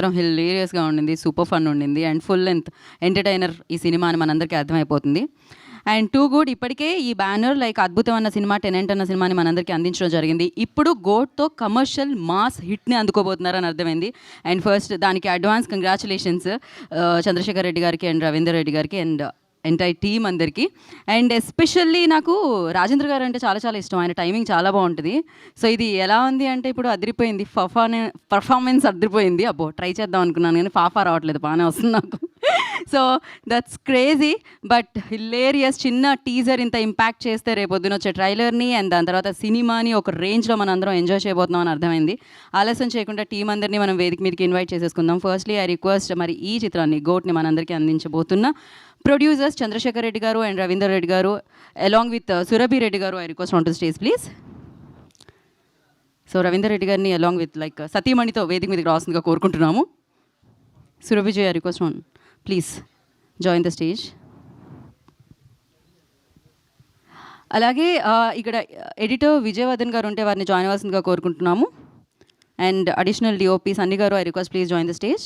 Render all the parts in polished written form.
మాత్రం హిలేరియస్గా ఉండింది, super fun ఉండింది అండ్ ఫుల్ లెంత్ ఎంటర్టైనర్ ఈ సినిమా అని మనందరికీ అర్థమైపోతుంది. అండ్ టూ గుడ్, ఇప్పటికే ఈ బ్యానర్ లైక్ అద్భుతం అన్న సినిమా, టెనెంట్ అన్న సినిమాని మనందరికీ అందించడం జరిగింది. ఇప్పుడు గోడ్తో కమర్షియల్ మాస్ హిట్ని అందుకోబోతున్నారని అర్థమైంది. అండ్ ఫస్ట్ దానికి అడ్వాన్స్ కంగ్రాచులేషన్స్ చంద్రశేఖర్ రెడ్డి గారికి అండ్ రవీందర్ రెడ్డి గారికి అండ్ ఎంటైర్ టీమ్ అందరికీ. అండ్ ఎస్పెషల్లీ నాకు రాజేంద్ర గారు అంటే చాలా చాలా ఇష్టం, ఆయన టైమింగ్ చాలా బాగుంటుంది. సో ఇది ఎలా ఉంది అంటే ఇప్పుడు అదిరిపోయింది, పర్ఫార్మెన్స్ అదిరిపోయింది. అబ్బో ట్రై చేద్దాం అనుకున్నాను కానీ ఫాఫా రావట్లేదు, బాగానే వస్తుంది నాకు. So that's crazy but hilarious. చిన్న టీజర్ ఇంత ఇంపాక్ట్ చేస్తే రేపొద్దున వచ్చే ట్రైలర్ని అండ్ దాని తర్వాత సినిమాని ఒక రేంజ్లో మనం అందరం ఎంజాయ్ చేయబోతున్నాం అని అర్థమైంది. ఆలస్యం చేయకుండా టీం అందరినీ మనం వేదిక మీదకి ఇన్వైట్ చేసేసుకుందాం. ఫస్ట్లీ ఐ రిక్వెస్ట్ మరి ఈ చిత్రాన్ని గోట్ని మనందరికీ అందించబోతున్న ప్రొడ్యూసర్స్ చంద్రశేఖర్ రెడ్డి గారు అండ్ రవీందర్ రెడ్డి గారు అలాంగ్ విత్ సురభి రెడ్డి గారు, I request on to stage please. So Ravinder Reddy గారిని అలాంగ్ విత్ లైక్ సతీమణితో వేదిక మీదకి రావాల్సిందిగా కోరుకుంటున్నాము. సురభిజీ, I request on please join the stage. అలాగే ఇక్కడ ఎడిటర్ విజయవర్ధన్ గారు ఉంటే వారిని జాయిన్ అవ్వాల్సిందిగా కోరుకుంటున్నాము. అండ్ అడిషనల్ డిఓపి సన్నీ గారు, I request please join the stage.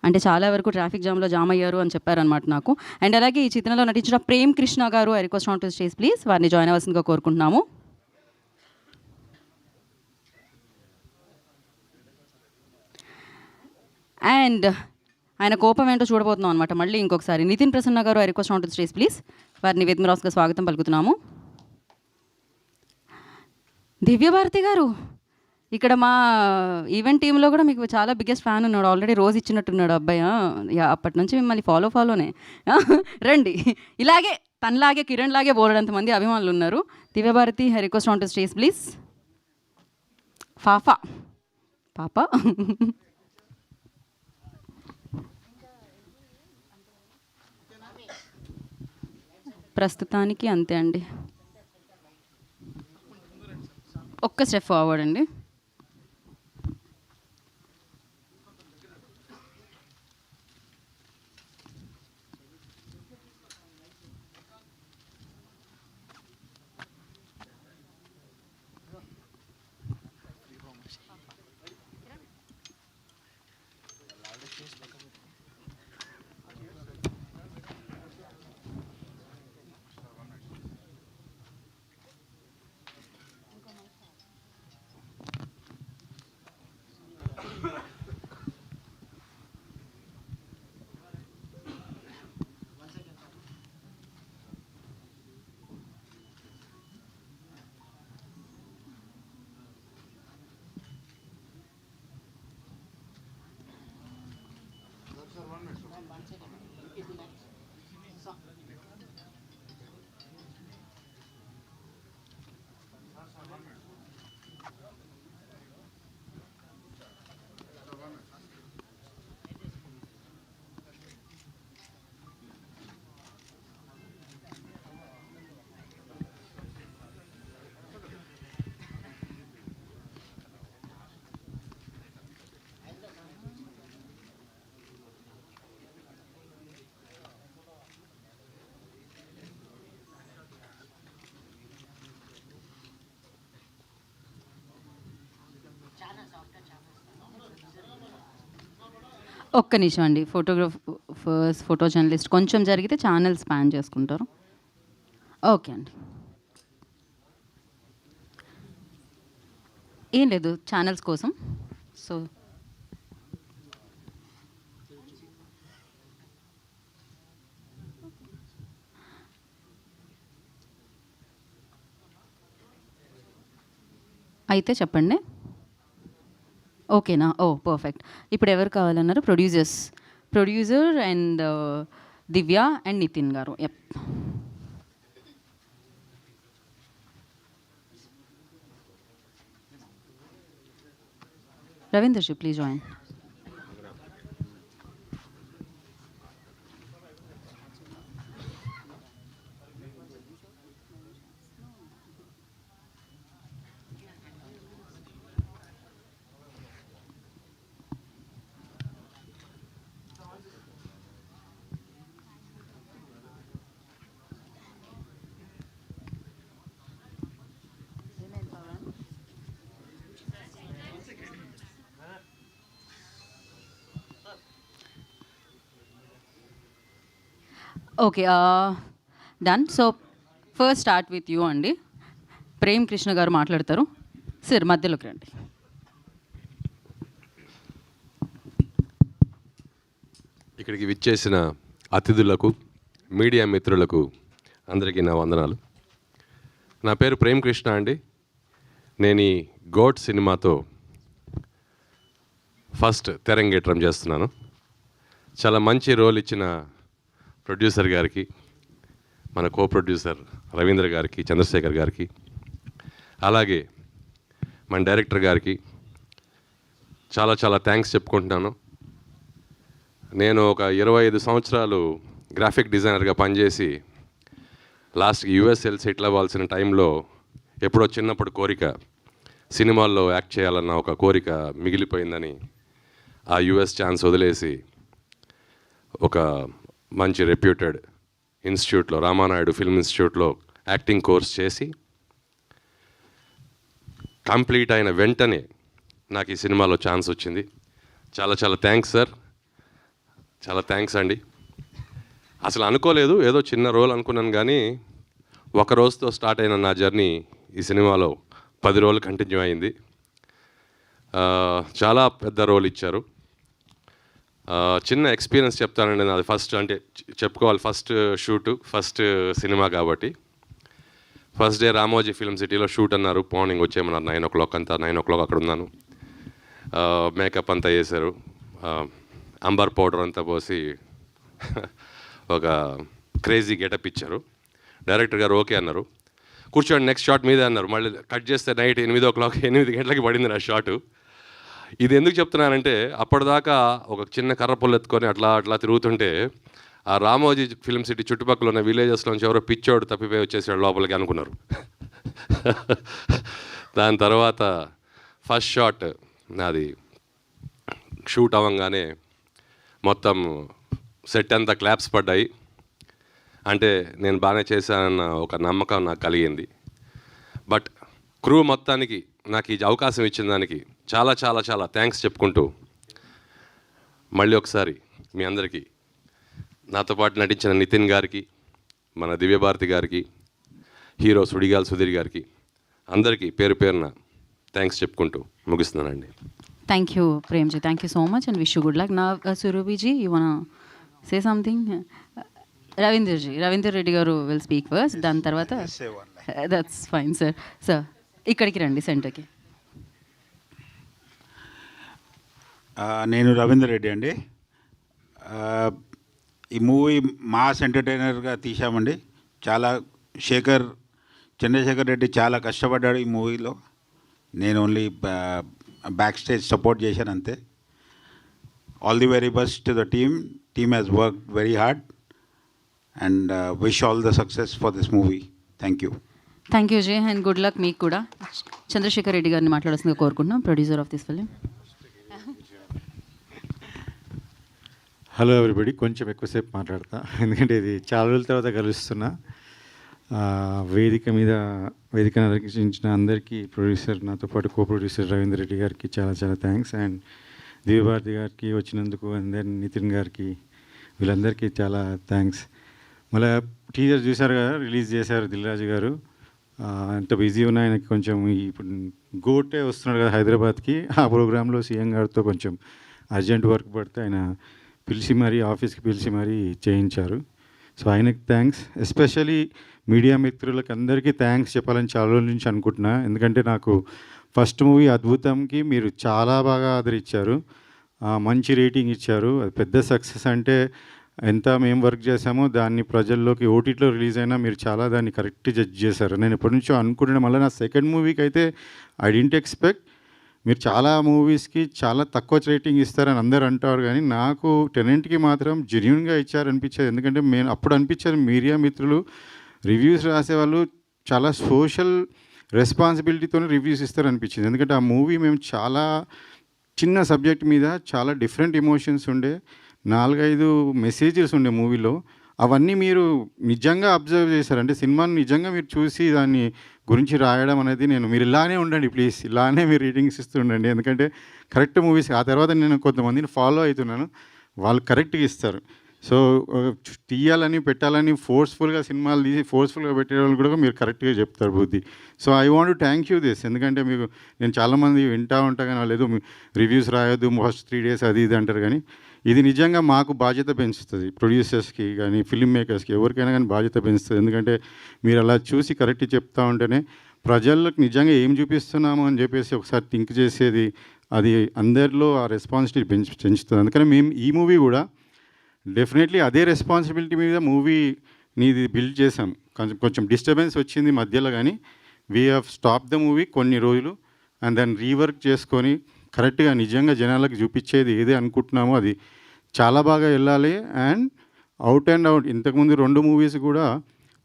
అంటే చాలా వరకు ట్రాఫిక్ జామ్లో జామ్ అయ్యారు అని చెప్పారనమాట నాకు. అండ్ అలాగే ఈ చిత్రంలో నటించిన ప్రేమ్ కృష్ణ గారు, I request on to stage please, వారిని జాయిన్ అవ్వాల్సిందిగా కోరుకుంటున్నాము. అండ్ ఆయన కోపం ఏంటో చూడబోతున్నాం అనమాట మళ్ళీ ఇంకొకసారి. నితిన్ ప్రసన్న గారు, I request on to stage please, వారిని వేదిక రాసుగా స్వాగతం పలుకుతున్నాము. దివ్యభారతి గారు, ఇక్కడ మా ఈవెంట్ టీంలో కూడా మీకు చాలా బిగ్గెస్ట్ ఫ్యాన్ ఉన్నాడు, ఆల్రెడీ రోజు ఇచ్చినట్టున్నాడు అబ్బాయి. అప్పటి నుంచి మిమ్మల్ని ఫాలోనే రండి. ఇలాగే తనలాగే కిరణ్ లాగే బోలెడంతమంది అభిమానులు ఉన్నారు. Divya Bharati, I request on to stage please. పాప ప్రస్తుతానికి అంతే అండి. ఒక్క స్టెప్ ఫార్వర్డ్ అండి. ఒక్క నిమిషం అండి, ఫోటో జర్నలిస్ట్ కొంచెం జరిగితే ఛానల్ స్పాన్ చేసుకుంటారు. ఓకే అండి, ఏం లేదు ఛానల్స్ కోసం. సో అయితే చెప్పండి. ఓకేనా? Oh perfect. ఇప్పుడు ఎవరు కావాలన్నారు? Producer and Divya and Nitin garu. ఎప్ Ravinder ji please join. Okay. Done. So first start with you అండి. ప్రేమ్ కృష్ణ గారు మాట్లాడతారు. సార్ మధ్యలోకి రండి. ఇక్కడికి విచ్చేసిన అతిథులకు, మీడియా మిత్రులకు అందరికీ నా వందనాలు. నా పేరు ప్రేమ్ కృష్ణ అండి. నేను ఈ గోట్ సినిమాతో ఫస్ట్ తెరంగేట్రం చేస్తున్నాను. చాలా మంచి రోల్ ఇచ్చిన ప్రొడ్యూసర్ గారికి, మన కో ప్రొడ్యూసర్ రవీంద్ర గారికి, చంద్రశేఖర్ గారికి, అలాగే మన డైరెక్టర్ గారికి చాలా చాలా థ్యాంక్స్ చెప్పుకుంటున్నాను. నేను ఒక 25 సంవత్సరాలు గ్రాఫిక్ డిజైనర్గా పనిచేసి లాస్ట్కి యూఎస్ఎల్ సెటిల్ అవ్వాల్సిన టైంలో ఎప్పుడో చిన్నప్పుడు కోరిక సినిమాల్లో యాక్ట్ చేయాలన్న ఒక కోరిక మిగిలిపోయిందని ఆ యూఎస్ ఛాన్స్ వదిలేసి ఒక మంచి రెప్యూటెడ్ ఇన్స్టిట్యూట్లో, రామానాయుడు ఫిల్మ్ ఇన్స్టిట్యూట్లో యాక్టింగ్ కోర్స్ చేసి కంప్లీట్ అయిన వెంటనే నాకు ఈ సినిమాలో ఛాన్స్ వచ్చింది. చాలా చాలా థ్యాంక్స్ సార్, చాలా థ్యాంక్స్ అండి. అసలు అనుకోలేదు, ఏదో చిన్న రోల్ అనుకున్నాను, కానీ ఒక రోజుతో స్టార్ట్ అయిన నా జర్నీ ఈ సినిమాలో 10 రోజులు కంటిన్యూ అయింది. చాలా పెద్ద రోల్ ఇచ్చారు. చిన్న ఎక్స్పీరియన్స్ చెప్తానండి. నాది ఫస్ట్, అంటే చెప్పుకోవాలి, ఫస్ట్ షూటు, ఫస్ట్ సినిమా కాబట్టి. ఫస్ట్ డే రామోజీ ఫిల్మ్ సిటీలో షూట్ అన్నారు. మార్నింగ్ వచ్చేయమన్నారు 9 o'clock అంతా. 9 o'clock అక్కడ ఉన్నాను. మేకప్ అంతా చేశారు, అంబర్ పౌడర్ అంతా పోసి ఒక క్రేజీ గెటప్ ఇచ్చారు. డైరెక్టర్ గారు ఓకే అన్నారు. కూర్చోండి, నెక్స్ట్ షాట్ మీదే అన్నారు. మళ్ళీ కట్ చేస్తే నైట్ 8 o'clock, 8 గంటలకి పడింది నా షాటు. ఇది ఎందుకు చెప్తున్నానంటే, అప్పటిదాకా ఒక చిన్న కర్ర పుల్ల ఎత్తుకొని అట్లా అట్లా తిరుగుతుంటే ఆ రామోజీ ఫిల్మ్ సిటీ చుట్టుపక్కల ఉన్న విలేజెస్లోంచి ఎవరో పిచ్చోడు తప్పిపోయి వచ్చేసాడు లోపలికి అనుకున్నారు. దాని తర్వాత ఫస్ట్ షాట్ నాది షూట్ అవ్వగానే మొత్తం సెట్ అంతా క్లాప్స్ పడ్డాయి. అంటే నేను బాగానే చేశానన్న ఒక నమ్మకం నాకు కలిగింది. బట్ క్రూ మొత్తానికి నాకు ఈ అవకాశం ఇచ్చిన దానికి చాలా చాలా చాలా థ్యాంక్స్ చెప్పుకుంటూ, మళ్ళీ ఒకసారి మీ అందరికీ, నాతో పాటు నటించిన నితిన్ గారికి, మన దివ్యభారతి గారికి, హీరో సుడిగాల్ సుధీర్ గారికి, అందరికీ పేరు పేరున థ్యాంక్స్ చెప్పుకుంటూ ముగిస్తున్నానండి. థ్యాంక్ యూ ప్రేమ్జీ, thank you so much and wish you good luck. నా సురభిజీ, you want say something? Ravinder Reddy గారు విల్ స్పీక్ ఫస్ట్, దాని తర్వాత దట్స్ ఫైన్ సార్. సార్ ఇక్కడికి రండి, సెంటర్కి. నేను రవీందర్ రెడ్డి అండి. ఈ మూవీ మాస్ ఎంటర్టైనర్గా తీసామండి. చాలా చంద్రశేఖర్ రెడ్డి చాలా కష్టపడ్డాడు ఈ మూవీలో. నేను ఓన్లీ బ్యాక్ స్టేజ్ సపోర్ట్ చేశాను అంతే. All the very best to the team has worked very hard and wish all the success for this movie. Thank you. Thank you J and good luck మీకు కూడా. చంద్రశేఖర్ రెడ్డి గారిని మాట్లాడాల్సిందిగా కోరుకుంటున్నాం, producer of this film. Hello everybody. కొంచెం ఎక్కువసేపు మాట్లాడతా, ఎందుకంటే ఇది చాలా రోజుల తర్వాత కలుస్తున్నా. వేదిక నడిపించిన అందరికీ, ప్రొడ్యూసర్, నాతో పాటు కో ప్రొడ్యూసర్ రవీంద్ర రెడ్డి గారికి చాలా చాలా థ్యాంక్స్. అండ్ దివ్యభారతి గారికి వచ్చినందుకు, అండ్ దెన్ నితిన్ గారికి, వీళ్ళందరికీ చాలా థ్యాంక్స్. మళ్ళీ టీజర్ చూశారు కదా, రిలీజ్ చేశారు దిల్రాజు గారు. అంత బిజీ ఉన్న ఆయనకి కొంచెం ఇప్పుడు గోటే వస్తున్నాడు కదా హైదరాబాద్కి, ఆ ప్రోగ్రాంలో సీఎం గారితో కొంచెం అర్జెంట్ వర్క్ పడితే ఆయన పిలిచి మరీ ఆఫీస్కి పిలిచి మరీ చేయించారు. సో ఆయనకి థ్యాంక్స్. ఎస్పెషలీ మీడియా మిత్రులకు అందరికీ థ్యాంక్స్ చెప్పాలని చాలా రోజుల నుంచి అనుకుంటున్నా. ఎందుకంటే నాకు ఫస్ట్ మూవీ అద్భుతంకి మీరు చాలా బాగా ఆదరించారు, మంచి రేటింగ్ ఇచ్చారు. అది పెద్ద సక్సెస్. అంటే ఎంత మేము వర్క్ చేసామో దాన్ని ప్రజల్లోకి ఓటీటీలో రిలీజ్ అయినా మీరు చాలా దాన్ని కరెక్ట్ జడ్జ్ చేశారు. నేను ఎప్పటి నుంచో అనుకుంటున్నాను. మళ్ళీ నా సెకండ్ మూవీకి అయితే ఐ డింట్ ఎక్స్పెక్ట్. మీరు చాలా మూవీస్కి చాలా తక్కువ రేటింగ్ ఇస్తారని అందరు అంటారు, కానీ నాకు టెనెంట్కి మాత్రం జెన్యూన్గా ఇచ్చారనిపించేది. ఎందుకంటే నేను అప్పుడు అనిపించారు మీడియా మిత్రులు రివ్యూస్ రాసేవాళ్ళు చాలా సోషల్ రెస్పాన్సిబిలిటీతోనే రివ్యూస్ ఇస్తారనిపించింది. ఎందుకంటే ఆ మూవీ మేము చాలా చిన్న సబ్జెక్ట్ మీద చాలా డిఫరెంట్ ఎమోషన్స్ ఉండే, 4-5 మెసేజెస్ ఉండే మూవీలో. అవన్నీ మీరు నిజంగా అబ్జర్వ్ చేశారు. అంటే సినిమాని నిజంగా మీరు చూసి దాన్ని గురించి రాయడం అనేది, మీరు ఇలానే ఉండండి ప్లీజ్, ఇలానే మీరు రీడింగ్స్ ఇస్తుండండి. ఎందుకంటే కరెక్ట్ మూవీస్. ఆ తర్వాత నేను కొంతమందిని ఫాలో అవుతున్నాను, వాళ్ళు కరెక్ట్గా ఇస్తారు. సో తీయాలని పెట్టాలని ఫోర్స్ఫుల్గా సినిమాలు తీసి ఫోర్స్ఫుల్గా పెట్టే వాళ్ళు కూడా మీరు కరెక్ట్గా చెప్తారు బుద్ధి. So I want to thank you this. ఎందుకంటే మీకు నేను చాలామంది వింటా ఉంటా కానీ లేదు రివ్యూస్ రాయొద్దు ఫస్ట్ 3 days అది ఇది అంటారు, కానీ ఇది నిజంగా మాకు బాధ్యత పెంచుతుంది. ప్రొడ్యూసర్స్కి కానీ ఫిల్మ్ మేకర్స్కి ఎవరికైనా కానీ బాధ్యత పెంచుతుంది. ఎందుకంటే మీరు అలా చూసి కరెక్ట్ చెప్తా ఉంటేనే ప్రజలకు నిజంగా ఏం చూపిస్తున్నాము అని చెప్పేసి ఒకసారి థింక్ చేసేది, అది అందరిలో ఆ రెస్పాన్సిబిలిటీ పెంచుతుంది. అందుకని మేము ఈ మూవీ కూడా డెఫినెట్లీ అదే రెస్పాన్సిబిలిటీ మీద మూవీని బిల్డ్ చేసాం. కొంచెం డిస్టర్బెన్స్ వచ్చింది మధ్యలో, కానీ we have stop the movie కొన్ని రోజులు అండ్ దాన్ని రీవర్క్ చేసుకొని కరెక్ట్గా నిజంగా జనాలకు చూపించేది ఏదే అనుకుంటున్నామో అది చాలా బాగా వెళ్ళాలి. అండ్ అవుట్ ఇంతకుముందు 2 మూవీస్ కూడా,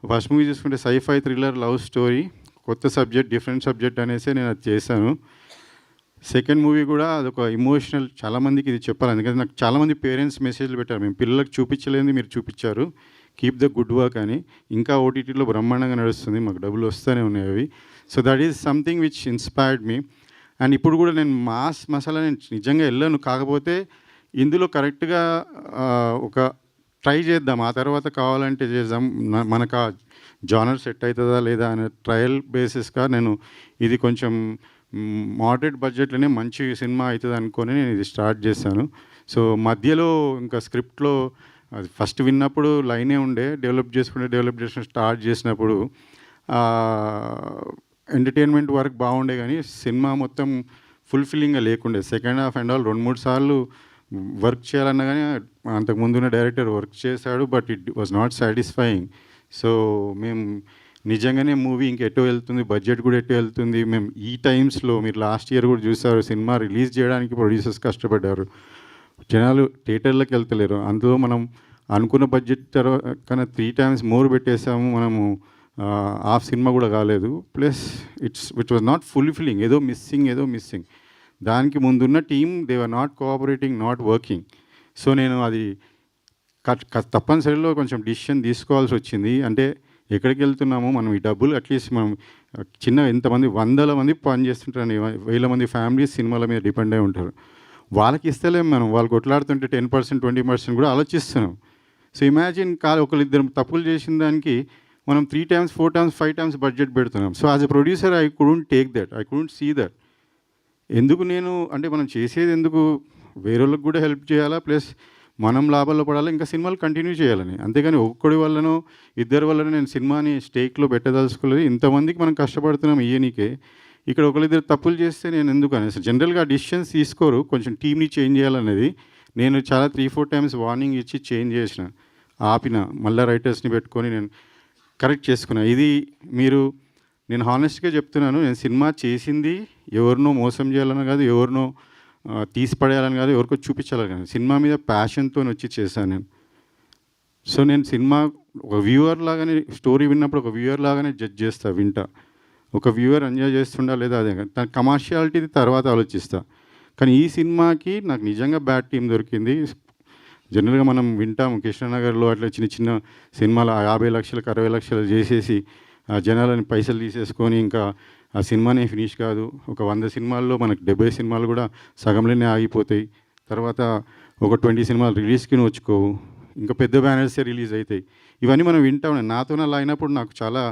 ఫస్ట్ మూవీ చూసుకుంటే సైఫై థ్రిల్లర్ లవ్ స్టోరీ, కొత్త సబ్జెక్ట్ డిఫరెంట్ సబ్జెక్ట్ అనేసి నేను అది చేశాను. సెకండ్ మూవీ కూడా అదొక ఇమోషనల్, చాలామందికి ఇది చెప్పాలి. ఎందుకంటే నాకు చాలామంది పేరెంట్స్ మెసేజ్లు పెట్టారు, మేము పిల్లలకు చూపించలేనిది మీరు చూపించారు, కీప్ ద గుడ్ వర్క్ అని. ఇంకా ఓటీటీలో బ్రహ్మాండంగా నడుస్తుంది, మాకు డబ్బులు వస్తూనే ఉన్నాయి అవి. So that is something which inspired me. And ఇప్పుడు కూడా నేను మాస్ మసాలా నేను నిజంగా వెళ్ళాను, కాకపోతే ఇందులో కరెక్ట్గా ఒక ట్రై చేద్దాం, ఆ తర్వాత కావాలంటే చేద్దాం, మనకు ఆ జానర్ సెట్ అవుతుందా లేదా అనే ట్రయల్ బేసిస్గా నేను ఇది కొంచెం మోడరేట్ బడ్జెట్లోనే మంచి సినిమా అవుతుంది అనుకొని నేను ఇది స్టార్ట్ చేశాను. సో మధ్యలో ఇంకా స్క్రిప్ట్లో అది ఫస్ట్ విన్నప్పుడు లైనే ఉండే, డెవలప్ చేసుకుని స్టార్ట్ చేసినప్పుడు ఎంటర్టైన్మెంట్ వర్క్ బాగుండే, కానీ సినిమా మొత్తం ఫుల్ఫిల్లింగ్గా లేకుండే. సెకండ్ హాఫ్ అండ్ ఆల్ 2-3 సార్లు వర్క్ చేయాలన్నా కానీ అంతకుముందున్న డైరెక్టర్ వర్క్ చేశాడు, but it was not satisfying. So మేము నిజంగానే మూవీ ఇంకెటో వెళ్తుంది, బడ్జెట్ కూడా ఎటో వెళ్తుంది. మేము ఈ టైమ్స్లో మీరు లాస్ట్ ఇయర్ కూడా చూసారు, సినిమా రిలీజ్ చేయడానికి ప్రొడ్యూసర్స్ కష్టపడ్డారు, జనాలు థియేటర్లకు వెళ్తలేరు. అందులో మనం అనుకున్న బడ్జెట్ కన్నా 3 times మోర్ పెట్టేసాము, మనము హాఫ్ సినిమా కూడా కాలేదు. Plus it was not fulfilling, ఏదో మిస్సింగ్. దానికి ముందున్న team they were not cooperating, not working. So నేను అది తప్పనిసరిలో కొంచెం డిసిషన్ తీసుకోవాల్సి వచ్చింది. అంటే ఎక్కడికి వెళ్తున్నామో మనం ఈ డబ్బులు అట్లీస్ట్ మనం చిన్న ఎంతమంది 100 మంది పని చేస్తుంటారని, 1000 మంది ఫ్యామిలీస్ సినిమాల మీద డిపెండ్ అయి ఉంటారు, వాళ్ళకి ఇస్తలేము మనం. వాళ్ళు కొట్లాడుతుంటే 10% 20% కూడా ఆలోచిస్తున్నాం. సో ఇమాజిన్ ఒకరిద్దరు తప్పులు చేసిన దానికి మనం 3 times 4 times 5 times బడ్జెట్ పెడుతున్నాం. So as a producer I couldn't take that, I couldn't see that. ఎందుకు నేను అంటే మనం చేసేది ఎందుకు వేరే వాళ్ళకి కూడా హెల్ప్ చేయాలా, ప్లస్ మనం లాభాల్లో పడాలి, ఇంకా సినిమాలు కంటిన్యూ చేయాలని. అంతేగాని ఒక్కడి వల్లనో ఇద్దరి వల్లనో నేను సినిమాని స్టేక్లో పెట్టదలుచుకోలేదు. ఇంతమందికి మనం కష్టపడుతున్నాం ఇయ్యనికే, ఇక్కడ ఒకరిద్దరు తప్పులు చేస్తే నేను ఎందుకు అనేసి జనరల్గా డిసిషన్స్ తీసుకోరు, కొంచెం టీమ్ని చేంజ్ చేయాలనేది. నేను చాలా 3-4 times వార్నింగ్ ఇచ్చి చేంజ్ చేసిన, ఆపిన, మళ్ళీ రైటర్స్ని పెట్టుకొని నేను కరెక్ట్ చేసుకున్నా. ఇది నేను హానెస్ట్గా చెప్తున్నాను, నేను సినిమా చేసింది ఎవరినో మోసం చేయాలని కాదు, ఎవరినో తీసిపడేయాలని కాదు, ఎవరికో చూపించాలని కాదు, సినిమా మీద ప్యాషన్తో వచ్చి చేశాను నేను. సో నేను సినిమా ఒక వ్యూవర్ లాగానే, స్టోరీ విన్నప్పుడు ఒక వ్యూవర్ లాగానే జడ్జ్ చేస్తా, వింటా. ఒక వ్యూవర్ ఎంజాయ్ చేస్తుండా లేదా అదే, తన కమర్షియాలిటీ తర్వాత ఆలోచిస్తా. కానీ ఈ సినిమాకి నాకు నిజంగా బ్యాడ్ టీం దొరికింది. జనరల్గా మనం వింటాం కృష్ణనగర్లో అట్లా చిన్న చిన్న సినిమాలు 50 లక్షలకు 60 లక్షలు చేసేసి జనాలని పైసలు తీసేసుకొని ఇంకా ఆ సినిమానే ఫినిష్ కాదు. ఒక 100 సినిమాల్లో మనకు 70 సినిమాలు కూడా సగంలోనే ఆగిపోతాయి. తర్వాత ఒక 20 సినిమాలు రిలీజ్కి వచ్చుకోవు, ఇంకా పెద్ద బ్యానర్సే రిలీజ్ అవుతాయి. ఇవన్నీ మనం వింటా ఉన్నాం. నాతో అలా అయినప్పుడు నాకు చాలా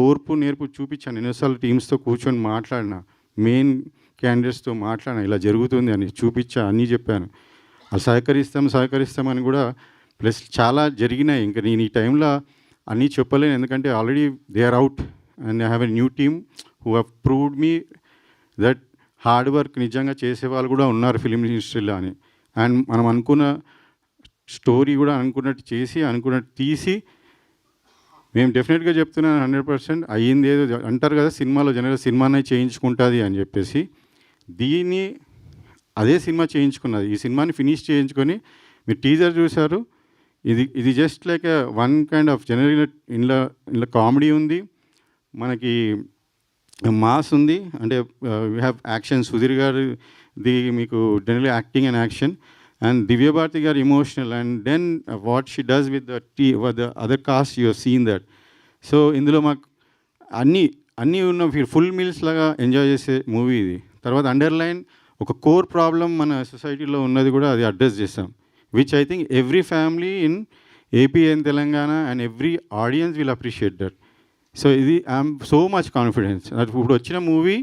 ఓర్పు నేర్పు చూపించాను. ఎన్నోసార్లు టీమ్స్తో కూర్చొని మాట్లాడిన, మెయిన్ క్యాండిడేట్స్తో మాట్లాడిన, ఇలా జరుగుతుంది అని చూపించా, అన్నీ చెప్పాను. అది సహకరిస్తామని కూడా, ప్లస్ చాలా జరిగినాయి. ఇంకా నేను ఈ టైంలో అన్నీ చెప్పలేను, ఎందుకంటే already they are out and I have a new team who have proved me that hard work నిజంగా చేసే వాళ్ళు కూడా ఉన్నారు ఫిలిం ఇండస్ట్రీలో అని. అండ్ మనం అనుకున్న స్టోరీ కూడా అనుకున్నట్టు చేసి, అనుకున్నట్టు తీసి, మేము డెఫినెట్గా చెప్తున్నాను 100% అయ్యింది. ఏదో అంటారు కదా సినిమాలో జనరల్గా సినిమానే చేయించుకుంటుంది అని చెప్పేసి, దీన్ని అదే సినిమా చేయించుకున్నది. ఈ సినిమాని ఫినిష్ చేయించుకొని మీరు టీజర్ చూశారు. ఇది just like one kind of జనరల్గా ఇందులో కామెడీ ఉంది, మనకి మాస్ ఉంది, అంటే వీ హ్యావ్ యాక్షన్. సుధీర్ గారిది మీకు జనరల్గా acting and action, and Divya Bharathi garu emotional, and then what she does with the other cast you have seen that. So ఇందులో మాకు అన్నీ ఉన్న ఫుల్ మీల్స్ లాగా ఎంజాయ్ చేసే మూవీ ఇది. తర్వాత అండర్లైన్ ఒక కోర్ ప్రాబ్లం మన సొసైటీలో ఉన్నది కూడా అది అడ్రస్ చేస్తాం. which I think every family in AP and Telangana and every audience will appreciate that. So I'm so much confidence that ఇప్పుడు వచ్చిన మూవీ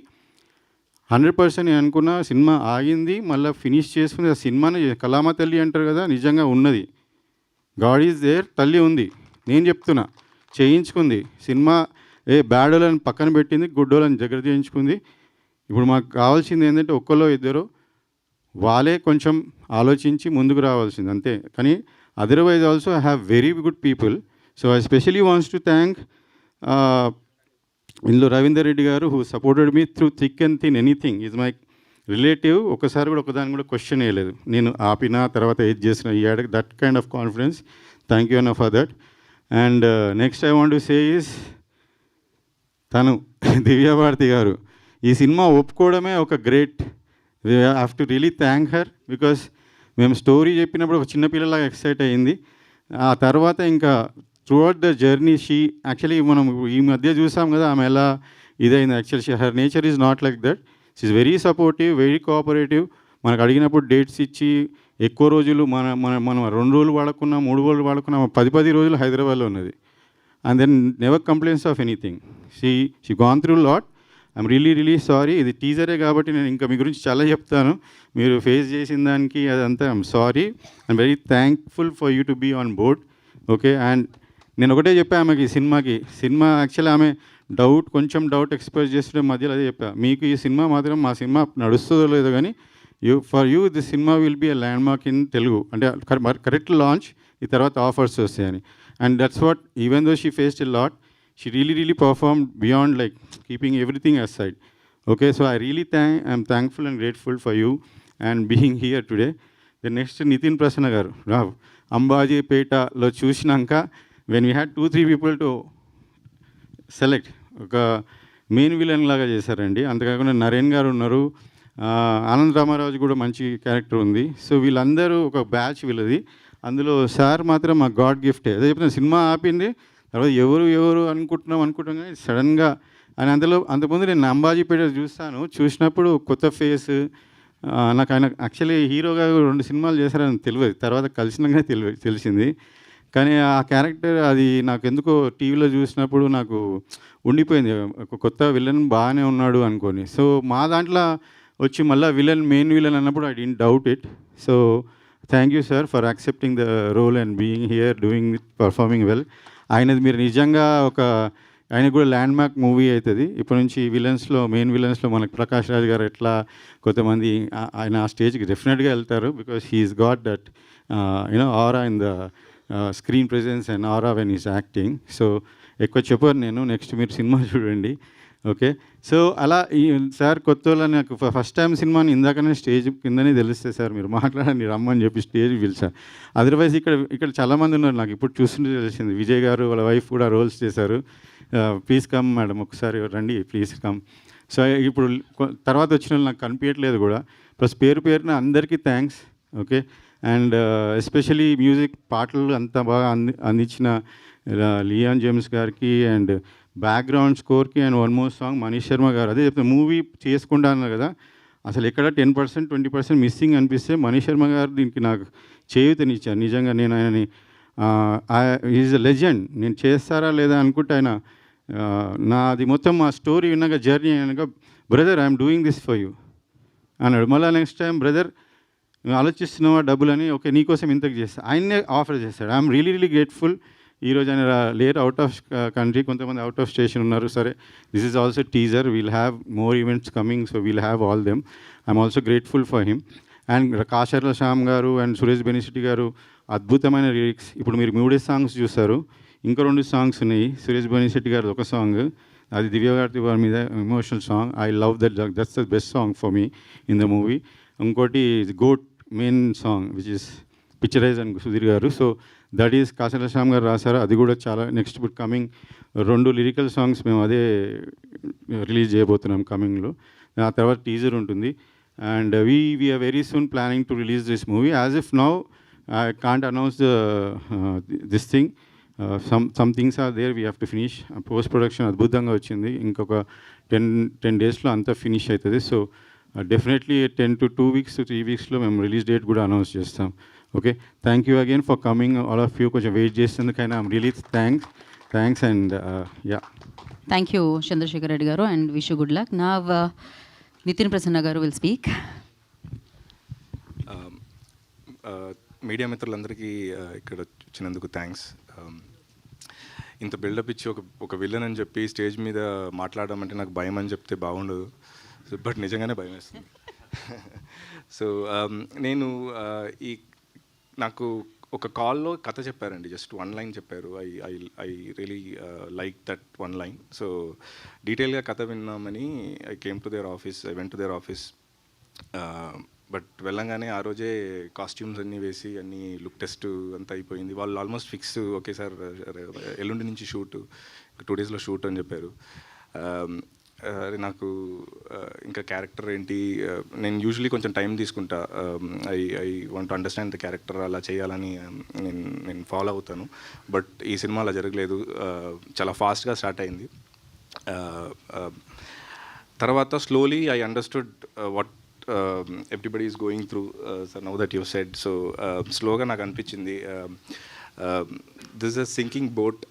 100% నేను అనుకున్న సినిమా ఆగింది, మళ్ళీ ఫినిష్ చేసుకుంది. ఆ సినిమాని కలామా తల్లి అంటారు కదా, నిజంగా ఉన్నది. గాడ్ ఈజ్ దేర్, తల్లి ఉంది. నేను చెప్తున్నా, చేయించుకుంది సినిమా. బ్యాడోళ్ళని పక్కన పెట్టింది, గుడ్డోళ్ళని దగ్గర చేయించుకుంది. ఇప్పుడు మాకు కావాల్సింది ఏంటంటే ఒక్కలో ఇద్దరు వాళ్ళే కొంచెం ఆలోచించి ముందుకు రావాల్సింది అంతే. కానీ otherwise also I have very good people. So I especially wants to thank ఇందులో రవీందర్ రెడ్డి గారు who supported me through thick and thin anything. Is my relative. ఒకసారి కూడా ఒకదాన్ని కూడా క్వశ్చన్ వేయలేదు. నేను ఆపిన తర్వాత ఏది చేసిన ఈ యాడ్ that kind of confidence. Thank you అన్న for that. And next I want to say is తను దివ్యభారతి గారు ఈ సినిమా ఒప్పుకోవడమే ఒక great. We have to really thank her. Because మేము స్టోరీ చెప్పినప్పుడు ఒక చిన్నపిల్లలాగా ఎక్సైట్ అయ్యింది. ఆ తర్వాత ఇంకా throughout the journey she actually మనం ఈ మధ్య చూసాం కదా ఆమె ఎలా ఇదైంది. Actually her nature is not like that. She is very supportive, very cooperative. మనకు అడిగినప్పుడు డేట్స్ ఇచ్చి ఎక్కువ రోజులు మనం 2 రోజులు వాడుకున్నా 3 రోజులు వాడుకున్నా 10 రోజులు హైదరాబాద్లో ఉన్నది. And then never complaints of anything. She gone through lot. I'm really sorry. ఇది టీజరే కాబట్టి నేను ఇంకా మీ గురించి చాలా చెప్తాను. మీరు ఫేస్ చేసిన దానికి అదంతా I'm sorry. I'm very thankful for you to be on board. Okay. And నేను ఒకటే చెప్పా ఆమెకి సినిమా యాక్చువల్లీ ఆమె కొంచెం డౌట్ ఎక్స్ప్రెస్ చేస్తుంటే మధ్యలో అదే చెప్పా, మీకు ఈ సినిమా మాత్రం మా సినిమా నడుస్తుందో లేదో కానీ for you this cinema will be a landmark in Telugu. అంటే కరెక్ట్ లాంచ్, ఈ తర్వాత ఆఫర్స్ వస్తాయని. And that's what even though she faced a lot, she really performed beyond like keeping everything aside. Okay, so I'm thankful and grateful for you and being here today. The next Nitin Prasanna garu Rav Ambaji Peta lo chusinaanka when we had 2-3 people to select oka main villain laga chesarandi. అంతకాకుండా నరేన్ గారు ఉన్నారు, ఆనంద్ రామారాజు కూడా మంచి character ఉంది. So వీళ్ళందరూ ఒక batch వీళ్ళది. అందులో సార్ మాత్రం మా గాడ్ గిఫ్టే. అదే చెప్తున్నా, సినిమా ఆపింది తర్వాత ఎవరు అనుకుంటున్నాం కానీ సడన్గా ఆయన అంతకుముందు నేను అంబాజీపేట చూసినప్పుడు కొత్త ఫేస్. నాకు ఆయన యాక్చువల్లీ హీరోగా 2 సినిమాలు చేశారని తెలియదు, తర్వాత కలిసినాకనే తెలిసింది. కానీ ఆ క్యారెక్టర్ అది నాకు ఎందుకో టీవీలో చూసినప్పుడు నాకు ఉండిపోయింది. కొత్త విలన్ బాగానే ఉన్నాడు అనుకోని. సో మా దాంట్లో వచ్చి మళ్ళీ మెయిన్ విలన్ అన్నప్పుడు I didn't doubt it. So thank you sir for accepting the role and being here doing it, performing well. ఆయనది మీరు నిజంగా ఆయన కూడా ల్యాండ్ మార్క్ మూవీ అవుతుంది. ఇప్పటి నుంచి మెయిన్ విలన్స్లో మనకు ప్రకాష్ రాజ్ గారు ఎట్లా కొంతమంది ఆయన ఆ స్టేజ్కి డెఫినెట్గా వెళ్తారు. Because he's got that aura in the screen presence and aura when is acting. So ఎక్కువ చెప్పారు నేను, నెక్స్ట్ మీరు సినిమా చూడండి. ఓకే. సో అలా ఈ సార్ కొత్త నాకు ఫస్ట్ టైం సినిమాని ఇందాకనే స్టేజ్ కిందనే తెలిస్తే సార్ మీరు మాట్లాడండి రమ్మని చెప్పి స్టేజ్ పిలిచారు. అదర్వైజ్ ఇక్కడ చాలామంది ఉన్నారు, నాకు ఇప్పుడు చూస్తుంటే తెలిసింది. విజయ్ గారు వాళ్ళ వైఫ్ కూడా రోల్స్ చేశారు. ప్లీజ్ కమ్ మేడం, ఒకసారి రండి ప్లీజ్ కమ్. సో ఇప్పుడు తర్వాత వచ్చిన వాళ్ళు నాకు కనిపించట్లేదు కూడా. ప్లస్ పేరున అందరికీ thanks. Okay. And especially music పాటలు అంత బాగా అందించిన లియాన్ జేమ్స్ గారికి అండ్ బ్యాక్గ్రౌండ్ స్కోర్కి and 1 more song Manish Sharma గారు. అదే చెప్తాను, మూవీ చేసుకుంటా అన్నారు కదా, అసలు ఎక్కడ 10% 20% మిస్సింగ్ అనిపిస్తే మనీష్ శర్మ గారు దీనికి నాకు చేయూతనిచ్చారు. నిజంగా నేను ఆయనని ఈజ్ ఎ లెజెండ్. నేను చేస్తారా లేదా అనుకుంటే ఆయన నాది మొత్తం మా స్టోరీ విన్నాక జర్నీ అయినాక brother I'm doing this for you అన్నాడు. మళ్ళీ నెక్స్ట్ టైం బ్రదర్ నువ్వు ఆలోచిస్తున్నావా డబ్బులని, ఓకే నీకోసం ఇంతకు చేస్తా, ఆయన్నే ఆఫర్ చేస్తాడు. I'm really grateful. ఈరోజు ఆయన లేరు, అవుట్ ఆఫ్ కంట్రీ, కొంతమంది అవుట్ ఆఫ్ స్టేషన్ ఉన్నారు. సరే, this is also teaser, we'll have more events coming, so we'll have all them. I'm also grateful for him. And Kasarla Shyam గారు అండ్ సురేష్ బెనిసిటీ గారు అద్భుతమైన లిరిక్స్. ఇప్పుడు మీరు 3 సాంగ్స్ చూస్తారు, ఇంకా 2 సాంగ్స్ ఉన్నాయి. సురేష్ బెనిసిటీ గారు ఒక సాంగ్, అది దివ్యభారతి వారి మీద emotional song. I love that's the best song for me in the movie. ఇంకోటి గోట్ main song which is picturize and Sudheer గారు. So that is Kasarla Shyam గారు రాశారు. అది కూడా చాలా నెక్స్ట్ ఇప్పుడు కమింగ్ 2 లిరికల్ సాంగ్స్ మేము అదే రిలీజ్ చేయబోతున్నాం కమింగ్లో. ఆ తర్వాత టీజర్ ఉంటుంది. And we are very soon planning to release this movie. As if now I can't announce this thing. Some things are there, we have to finish. Post production అద్భుతంగా వచ్చింది. ఇంకొక 10 డేస్లో అంతా ఫినిష్ అవుతుంది. So definitely 10 to 2 weeks to 3 weeksలో మేము release date కూడా announce చేస్తాం. Okay, thank you again for coming all of you. కొంచెం వెయిట్ చేసేందుకైనా I'm really thanks and yeah. Thank you Chandrasekhar Reddy garu and wish good luck. నా నితిన్ ప్రసన్న గారు విల్ స్పీక్. మీడియా మిత్రులందరికీ ఇక్కడ వచ్చినందుకు థ్యాంక్స్. ఇంత బిల్డప్ ఇచ్చి ఒక విలన్ అని చెప్పి స్టేజ్ మీద మాట్లాడడం అంటే నాకు భయం అని చెప్తే బాగుండదు, బట్ నిజంగానే భయం వేస్తుంది. సో నేను నాకు ఒక కాల్లో కథ చెప్పారండి, జస్ట్ వన్ లైన్ చెప్పారు. I really like that one line. So డీటెయిల్గా కథ విన్నామని I came to their office, I went to their office. But వెళ్ళంగానే ఆ రోజే కాస్ట్యూమ్స్ అన్నీ వేసి అన్నీ లుక్ టెస్ట్ అంతా అయిపోయింది. వాళ్ళు ఆల్మోస్ట్ ఫిక్స్, ఓకే సార్ ఎల్లుండి నుంచి షూట్, 2 డేస్లో షూట్ అని చెప్పారు. నాకు ఇంకా క్యారెక్టర్ ఏంటి, నేను యూజువలీ కొంచెం టైం తీసుకుంటా. I want to understand the character, అలా చేయాలని నేను ఫాలో అవుతాను. బట్ ఈ సినిమా అలా జరగలేదు, చాలా ఫాస్ట్గా స్టార్ట్ అయింది. తర్వాత slowly I understood what everybody is going through. So now that you said, so స్లోగా నాకు అనిపించింది దిస్ ఇస్ సింకింగ్ బోట్.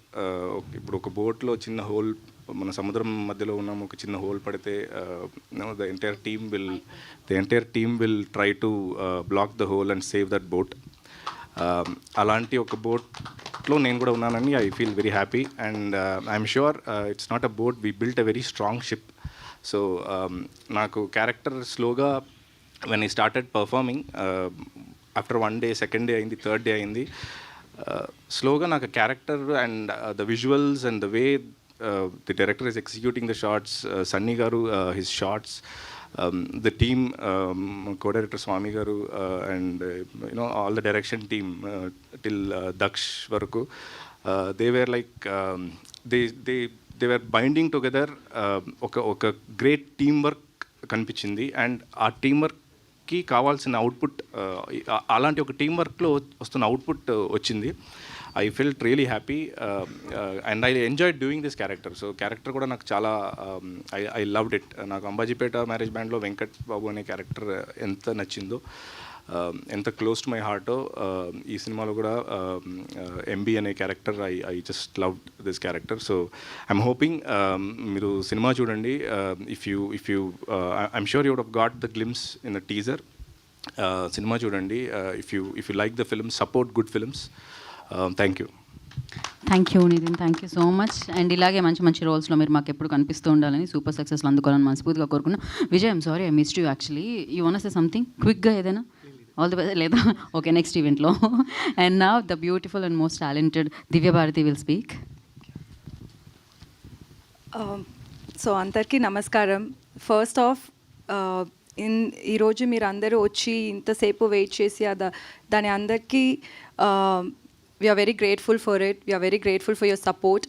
ఇప్పుడు ఒక బోట్లో చిన్న హోల్, మన సముద్రం మధ్యలో ఉన్నాము, ఒక చిన్న హోల్ పడితే the entire team will try to block the hole and save that boat. అలాంటి ఒక బోట్లో నేను కూడా ఉన్నానని I feel very happy. And I'm sure it's not a boat, we built a very strong ship. So నాకు character స్లోగా when I started performing, after 1 day, 2nd day అయింది, 3rd day అయింది, స్లోగా నాకు character and the visuals and the way the director is executing the shots, Sunny గారు his shots, the team, co-director Swami garu, and all the direction team till Daksh varaku, they were like they were binding together. ఒక great team work కనిపించింది. And ఆ team వర్క్కి కావాల్సిన output, అలాంటి ఒక team వర్క్లో వస్తున్న అవుట్పుట్ వచ్చింది. I felt really happy and I enjoy doing this character. So character కూడా నాకు చాలా ఐ లవ్డ్ ఇట్. నాకు అంబాజీపేట మ్యారేజ్ బ్యాండ్లో వెంకట్ బాబు అనే క్యారెక్టర్ ఎంత నచ్చిందో, ఎంత క్లోజ్ టు మై హార్టో, ఈ సినిమాలో కూడా ఎంబీ అనే character I just love this character. So I'm hoping మీరు సినిమా చూడండి. If you I'm sure you would have got the glimpse in the teaser. సినిమా చూడండి. If you like the film, support good films. Thank you. Thank you Nitin, thank you so much. And ఇలాగే మంచి మంచి రోల్స్లో మీరు మాకు ఎప్పుడు కనిపిస్తూ ఉండాలని, సూపర్ సక్సెస్లో అందుకోవాలని మనస్ఫూర్తిగా కోరుకున్నాం. Vijay, I'm sorry I missed you actually. You want to say something క్విక్గా ఏదైనా? All the best. లేదా? ఓకే, నెక్స్ట్ ఈవెంట్లో. And now the beautiful and most talented Divya Bharathi will speak. So అందరికీ నమస్కారం. ఫస్ట్ ఆఫ్ ఈరోజు మీరు అందరూ వచ్చి ఇంతసేపు వెయిట్ చేసి దాని అందరికీ we are very grateful for it. We are very grateful for your support.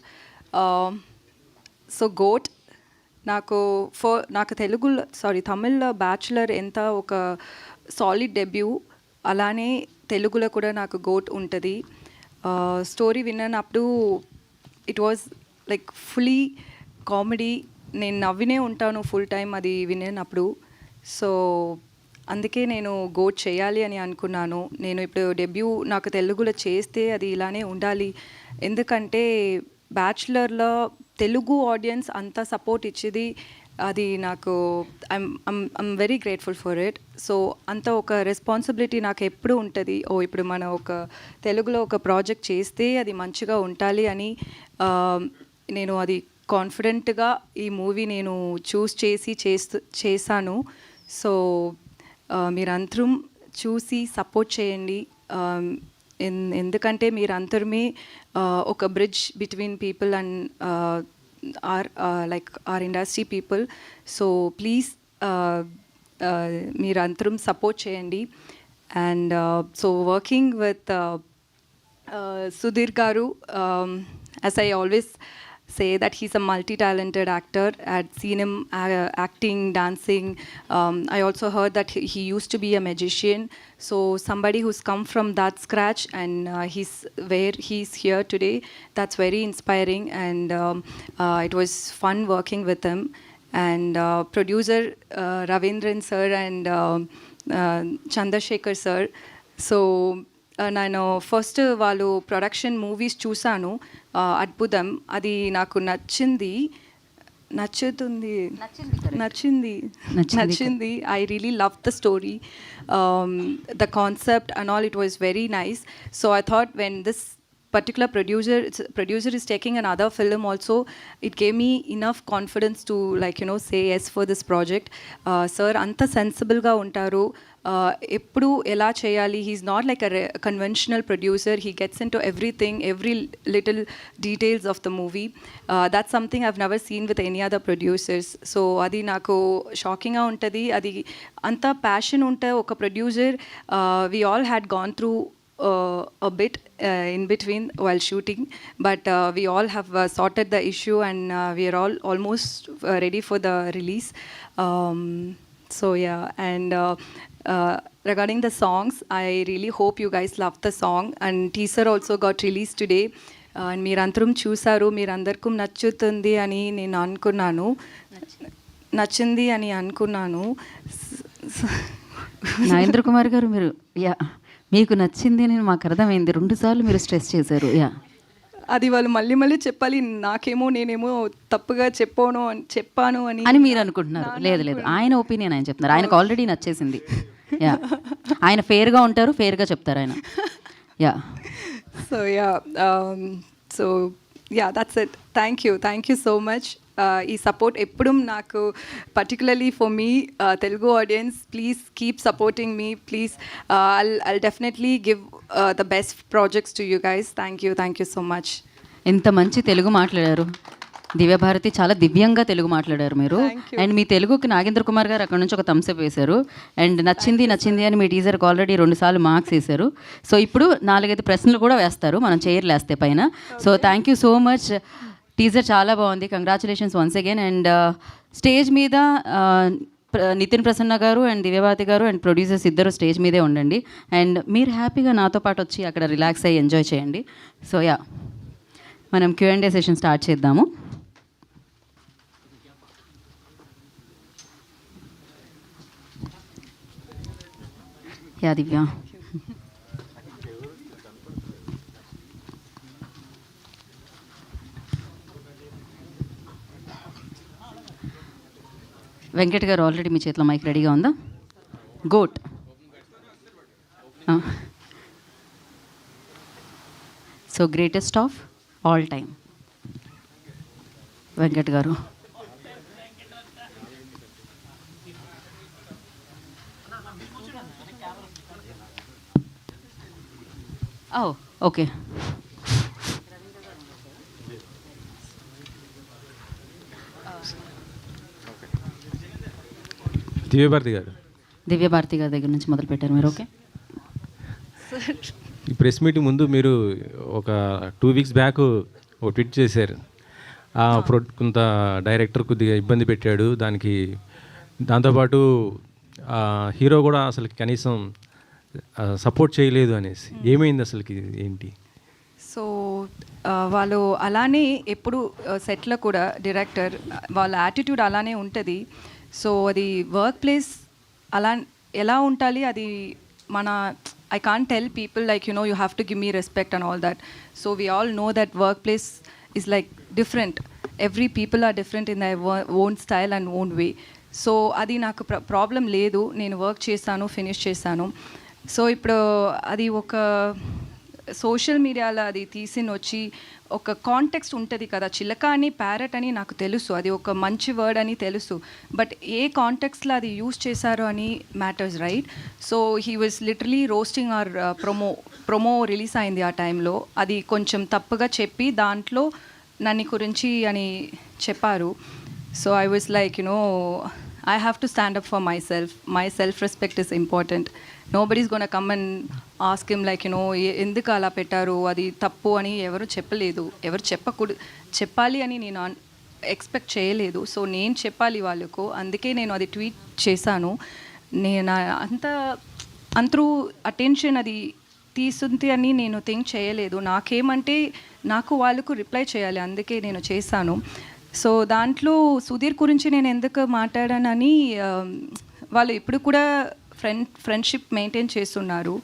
So GOAT, నాకు తమిళ్లో బ్యాచులర్ ఎంత ఒక సాలిడ్ డెబ్యూ, అలానే తెలుగులో కూడా నాకు GOAT ఉంటుంది. స్టోరీ విన్నప్పుడు it was like fully comedy. నేను నవ్వినే ఉంటాను ఫుల్ టైం అది వినేటప్పుడు. సో అందుకే నేను GOAT చేయాలి అని అనుకున్నాను. నేను ఇప్పుడు డెబ్యూ నాకు తెలుగులో చేస్తే అది ఇలానే ఉండాలి. ఎందుకంటే బ్యాచులర్లో తెలుగు ఆడియన్స్ అంతా సపోర్ట్ ఇచ్చేది, అది నాకు I'm very grateful for it. So అంత ఒక రెస్పాన్సిబిలిటీ నాకు ఎప్పుడు ఉంటుంది. ఇప్పుడు మనం ఒక తెలుగులో ఒక ప్రాజెక్ట్ చేస్తే అది మంచిగా ఉండాలి అని నేను అది కాన్ఫిడెంట్గా ఈ మూవీ నేను చూస్ చేశాను. సో మీరందరూ చూసి సపోర్ట్ చేయండి. ఎందుకంటే మీరందరమే ఒక bridge between people and our industry people. So please మీరందరూ సపోర్ట్ చేయండి. And so working with Sudhir garu, as I always say that he's a multi-talented actor. I'd seen him acting, dancing. I also heard that he used to be a magician. So somebody who's come from that scratch and he's where he's here today, that's very inspiring. And it was fun working with him. And producer Ravindran sir and Chandrasekhar sir. So నేను first వాళ్ళు production movies చూశాను, అద్భుతం, అది నాకు నచ్చింది. I really loved the story, the concept and all. It was very nice. So I thought when this particular producer is taking another film also, it gave me enough confidence to say yes for this project. Sir anta sensible ga untaru, eppudu ela cheyali. He's not like a conventional producer. He gets into everything, every little details of the movie. That's something I've never seen with any other producers. So adi naku shocking ga untadi. Adi anta passion unta oka producer. We all had gone through a bit in between while shooting, but we all have sorted the issue, and we are all almost ready for the release. So yeah, and regarding the songs, I really hope you guys love the song, and teaser also got released today. And మీరందరం చూసారు, మీరందరికీ నచ్చుతుంది అని నేను అనుకున్నాను, నచ్చింది అని అనుకున్నాను. నాగేంద్ర కుమార్ గారు, మీరు మీకు నచ్చింది అని మాకు అర్థమైంది. 2 సార్లు మీరు స్ట్రెస్ చేశారు. అది వాళ్ళు మళ్ళీ మళ్ళీ చెప్పాలి, నాకేమో నేనేమో తప్పుగా చెప్పాను అని మీరు అనుకుంటున్నారు. లేదు, ఆయన ఒపీనియన్ ఆయన చెప్తున్నారు. ఆయనకు ఆల్రెడీ నచ్చేసింది. ఆయన ఫేర్గా ఉంటారు, ఫేర్గా చెప్తారు ఆయన. So that's it. Thank you so much. ఈ సపోర్ట్ ఎప్పుడు నాకు, particularly for me Telugu audience, please keep supporting me, please. I'll definitely give the best projects to you guys. Thank you so much. ఎంత మంచి తెలుగు మాట్లాడారు దివ్యభారతి, చాలా దివ్యంగా తెలుగు మాట్లాడారు మీరు. అండ్ మీ తెలుగుకి నాగేంద్ర కుమార్ గారు అక్కడ నుంచి ఒక థమ్స్అప్ వేశారు. అండ్ నచ్చింది అని మీ టీజర్కి ఆల్రెడీ 2 సార్లు మార్క్స్ వేశారు. సో ఇప్పుడు 4-5 ప్రశ్నలు కూడా వేస్తారు, మనం చైర్లు వేస్తే పైన. So thank you so much. Teaser చాలా బాగుంది. Congratulations once again. And stage మీద నితిన్ ప్రసన్న గారు అండ్ దివ్యభారతి గారు అండ్ ప్రొడ్యూసర్స్ ఇద్దరు స్టేజ్ మీదే ఉండండి. అండ్ మీరు హ్యాపీగా నాతో పాటు వచ్చి అక్కడ రిలాక్స్ అయ్యి ఎంజాయ్ చేయండి. సో మనం Q&A సెషన్ స్టార్ట్ చేద్దాము. దివ్య, వెంకట్ గారు ఆల్రెడీ మీ చేతిలో మైక్ రెడీగా ఉందా? Goat. So greatest of all time Venkat garu. Okay. Divya Bharati గారి దగ్గర నుంచి మొదలు పెట్టారు మీరు. ఓకే. ఈ ప్రెస్ మీటింగ్ ముందు మీరు ఒక 2 వీక్స్ బ్యాక్ ఒక ట్వీట్ చేశారు. కొంత డైరెక్టర్ కొద్దిగా ఇబ్బంది పెట్టాడు, దాంతోపాటు హీరో కూడా అసలు కనీసం సపోర్ట్ చేయలేదు అనేసి. ఏమైంది అసలుకి, ఏంటి? సో వాళ్ళు అలానే ఎప్పుడు సెట్లో కూడా డైరెక్టర్ వాళ్ళ యాటిట్యూడ్ అలానే ఉంటుంది. సో అది వర్క్ ప్లేస్ అలా ఎలా ఉండాలి, అది మన I can't tell people you have to give me respect and all that. So we all know that workplace is like different. Every people are different in their own style and own way. So అది నాకు problem లేదు, నేను work చేస్తాను, finish చేశాను. So ఇప్పుడు అది ఒక social మీడియాలో అది వచ్చి ఒక కాంటెక్స్ట్ ఉంటుంది కదా, చిలక అని ప్యారెట్ అని నాకు తెలుసు, అది ఒక మంచి వర్డ్ అని తెలుసు, బట్ ఏ కాంటెక్స్ట్లో అది యూస్ చేశారో అని matters, right? So he was literally roasting our promo release అయింది ఆ టైంలో, అది కొంచెం తప్పుగా చెప్పి దాంట్లో నన్ను గురించి అని చెప్పారు. So I was like I have to stand up for myself. My self-respect is important. Nobody's going to come and ask him ఎందుకు అలా పెట్టారు, అది తప్పు అని ఎవరు చెప్పలేదు, ఎవరు చెప్పాలి అని నేను ఎక్స్పెక్ట్ చేయలేదు. సో నేను చెప్పాలి వాళ్ళకు, అందుకే నేను అది ట్వీట్ చేశాను. నేను అంతరూ అటెన్షన్ అది తీసుంది అని నేను థింక్ చేయలేదు. నాకేమంటే నాకు వాళ్ళకు రిప్లై చేయాలి, అందుకే నేను చేశాను. సో దాంట్లో సుధీర్ గురించి నేను ఎందుకు మాట్లాడానని వాళ్ళు ఇప్పుడు కూడా ఫ్రెండ్షిప్ మెయింటైన్ చేస్తున్నారు.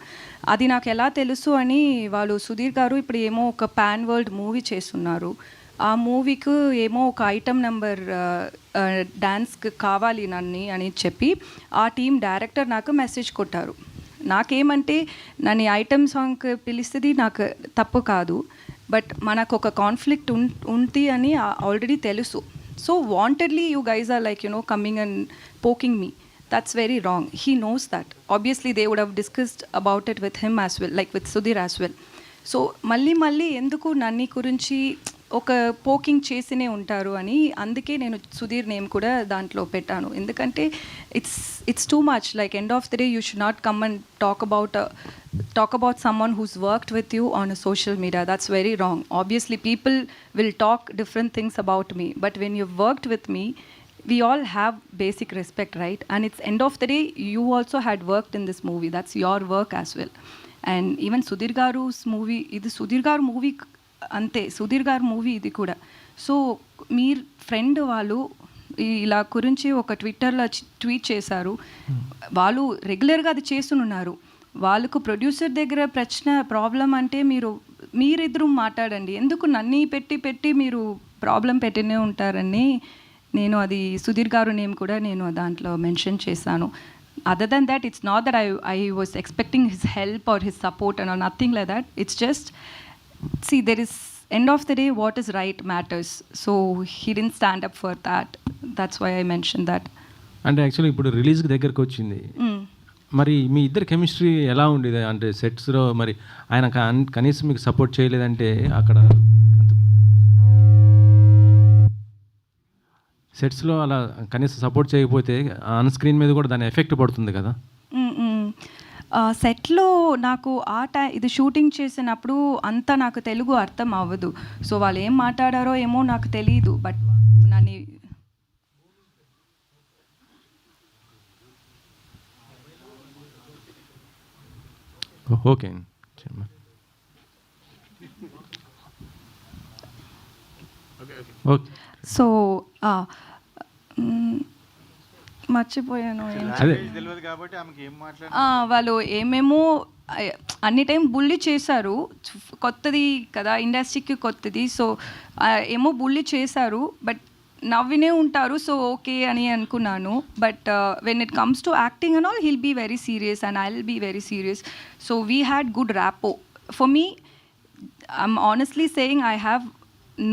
అది నాకు ఎలా తెలుసు అని వాళ్ళు సుధీర్ గారు ఇప్పుడు ఏమో ఒక పాన్ వరల్డ్ మూవీ చేస్తున్నారు. ఆ మూవీకి ఏమో ఒక ఐటమ్ నెంబర్ డ్యాన్స్కి కావాలి నన్ను అని చెప్పి ఆ టీం డైరెక్టర్ నాకు మెసేజ్ కొట్టారు. నాకేమంటే నన్ను ఐటమ్ సాంగ్కి పిలిస్తుంది నాకు తప్పు కాదు, బట్ మనకు ఒక కాన్ఫ్లిక్ట్ ఉంది అని ఆల్రెడీ తెలుసు. So wantedly you guys are like coming and poking me. That's very wrong. He knows that. Obviously, they would have discussed about it with him as well, like with Sudhir as well. So, మళ్ళీ ఎందుకు నన్ని గురించి ఒక poking చేసినే ఉంటారు అని అందుకే నేను Sudheer name కూడా దాంట్లో పెట్టాను. ఎందుకంటే it's too much. Like end of the day you should not come and talk about someone who's worked with you on a social media. That's very wrong. Obviously people will talk different things about me, but when you worked with me, we all have basic respect, right? And it's end of the day, you also had worked in this movie. That's your work as well. And even Sudhir Garu's movie, ఇది సుధీర్ గారు movie అంతే, సుధీర్ గారు movie ఇది కూడా. So మీరు friend వాళ్ళు ఇలా గురించి ఒక ట్విట్టర్లో ట్వీట్ చేశారు. వాళ్ళు రెగ్యులర్గా అది చేస్తున్నారు. వాళ్ళకు ప్రొడ్యూసర్ దగ్గర ప్రాబ్లం అంటే మీరిద్దరూ మాట్లాడండి. ఎందుకు నన్ను పెట్టి మీరు ప్రాబ్లం పెట్టినే ఉంటారని నేను అది సుధీర్ గారు నేమ్ కూడా నేను దాంట్లో మెన్షన్ చేశాను. Other than that, it's not that I was expecting his help or his support and nothing like that. It's just see there is end of the day what is right matters. So he didn't stand up for that. That's why I mentioned that. అంటే actually ఇప్పుడు release దగ్గరకు వచ్చింది. మరి మీ ఇద్దరు chemistry ఎలా ఉండేది? అంటే సెట్స్లో మరి ఆయన కనీసం మీకు సపోర్ట్ చేయలేదంటే అక్కడ సెట్స్లో అలా కనీసం సపోర్ట్ చేయకపోతే ఆన్ స్క్రీన్ మీద కూడా దాని ఎఫెక్ట్ పడుతుంది కదా. సెట్లో నాకు ఇది షూటింగ్ చేసినప్పుడు అంతా నాకు తెలుగు అర్థం అవ్వదు. సో వాళ్ళు ఏం మాట్లాడారో ఏమో నాకు తెలియదు, బట్ నన్ను ఓకే. ఓకే. సో మర్చిపోయాను. వాళ్ళు ఏమేమో అన్ని టైం బుల్లి చేశారు. కొత్తది కదా, ఇండస్ట్రీకి కొత్తది. సో ఏమో బుల్లి చేశారు, బట్ నవ్వినే ఉంటారు. సో ఓకే అని అనుకున్నాను. But when it comes to acting and all, he'll be very serious and I will be very serious. So we had good rapport. For me, I'm honestly saying I have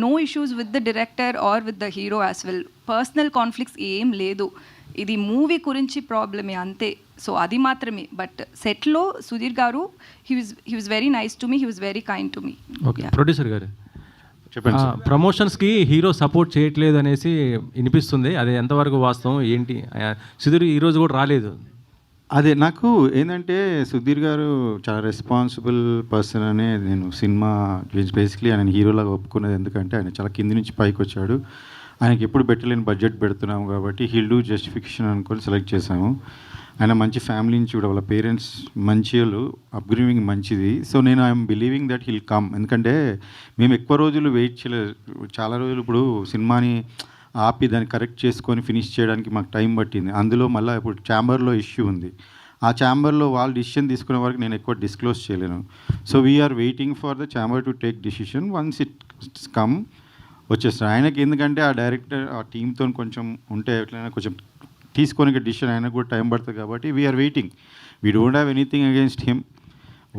no issues with the director or with the hero as well. Personal conflicts ఏం లేదు. ఇది movie గురించి ప్రాబ్లమే అంతే. So అది మాత్రమే. But సెట్లో సుధీర్ గారు he was very nice to me, he was very kind to me. Okay. Producer గారు చెప్పండి. ప్రమోషన్స్కి హీరో సపోర్ట్ చేయట్లేదు అనేసి వినిపిస్తుంది. అది ఎంతవరకు వాస్తవం ఏంటి? సుధీర్ ఈరోజు కూడా రాలేదు. అదే నాకు ఏంటంటే సుధీర్ గారు చాలా రెస్పాన్సిబుల్ పర్సన్ అనే నేను సినిమా బేసిక్లీ ఆయన హీరోలాగా ఒప్పుకున్నది. ఎందుకంటే ఆయన చాలా కింది నుంచి పైకి వచ్చాడు. ఆయనకి ఎప్పుడు పెట్టలేని బడ్జెట్ పెడుతున్నాము కాబట్టి హీల్ డూ జస్టిఫికేషన్ అనుకొని సెలెక్ట్ చేశాము. ఆయన మంచి ఫ్యామిలీ నుంచి కూడా వాళ్ళ పేరెంట్స్ మంచి వాళ్ళు, అప్గ్రేవింగ్ మంచిది. సో నేను I'm believing that he'll come. ఎందుకంటే మేము ఎక్కువ రోజులు వెయిట్ చేయలేదు. చాలా రోజులు ఇప్పుడు సినిమాని ఆపి దాన్ని కరెక్ట్ చేసుకొని ఫినిష్ చేయడానికి మాకు టైం పట్టింది. అందులో మళ్ళీ ఇప్పుడు ఛాంబర్లో ఇష్యూ ఉంది. ఆ ఛాంబర్లో వాళ్ళు డిసిషన్ తీసుకునే వరకు నేను ఎక్కువ డిస్క్లోజ్ చేయలేను. So we're waiting for the chamber to take decision. Once it's come వచ్చేస్తారు. ఆయనకి ఎందుకంటే ఆ డైరెక్టర్ ఆ టీంతో కొంచెం ఉంటే ఎట్లయినా కొంచెం తీసుకొని డిసిషన్ ఆయనకు కూడా టైం పడుతుంది కాబట్టి we're waiting. We don't have anything against him.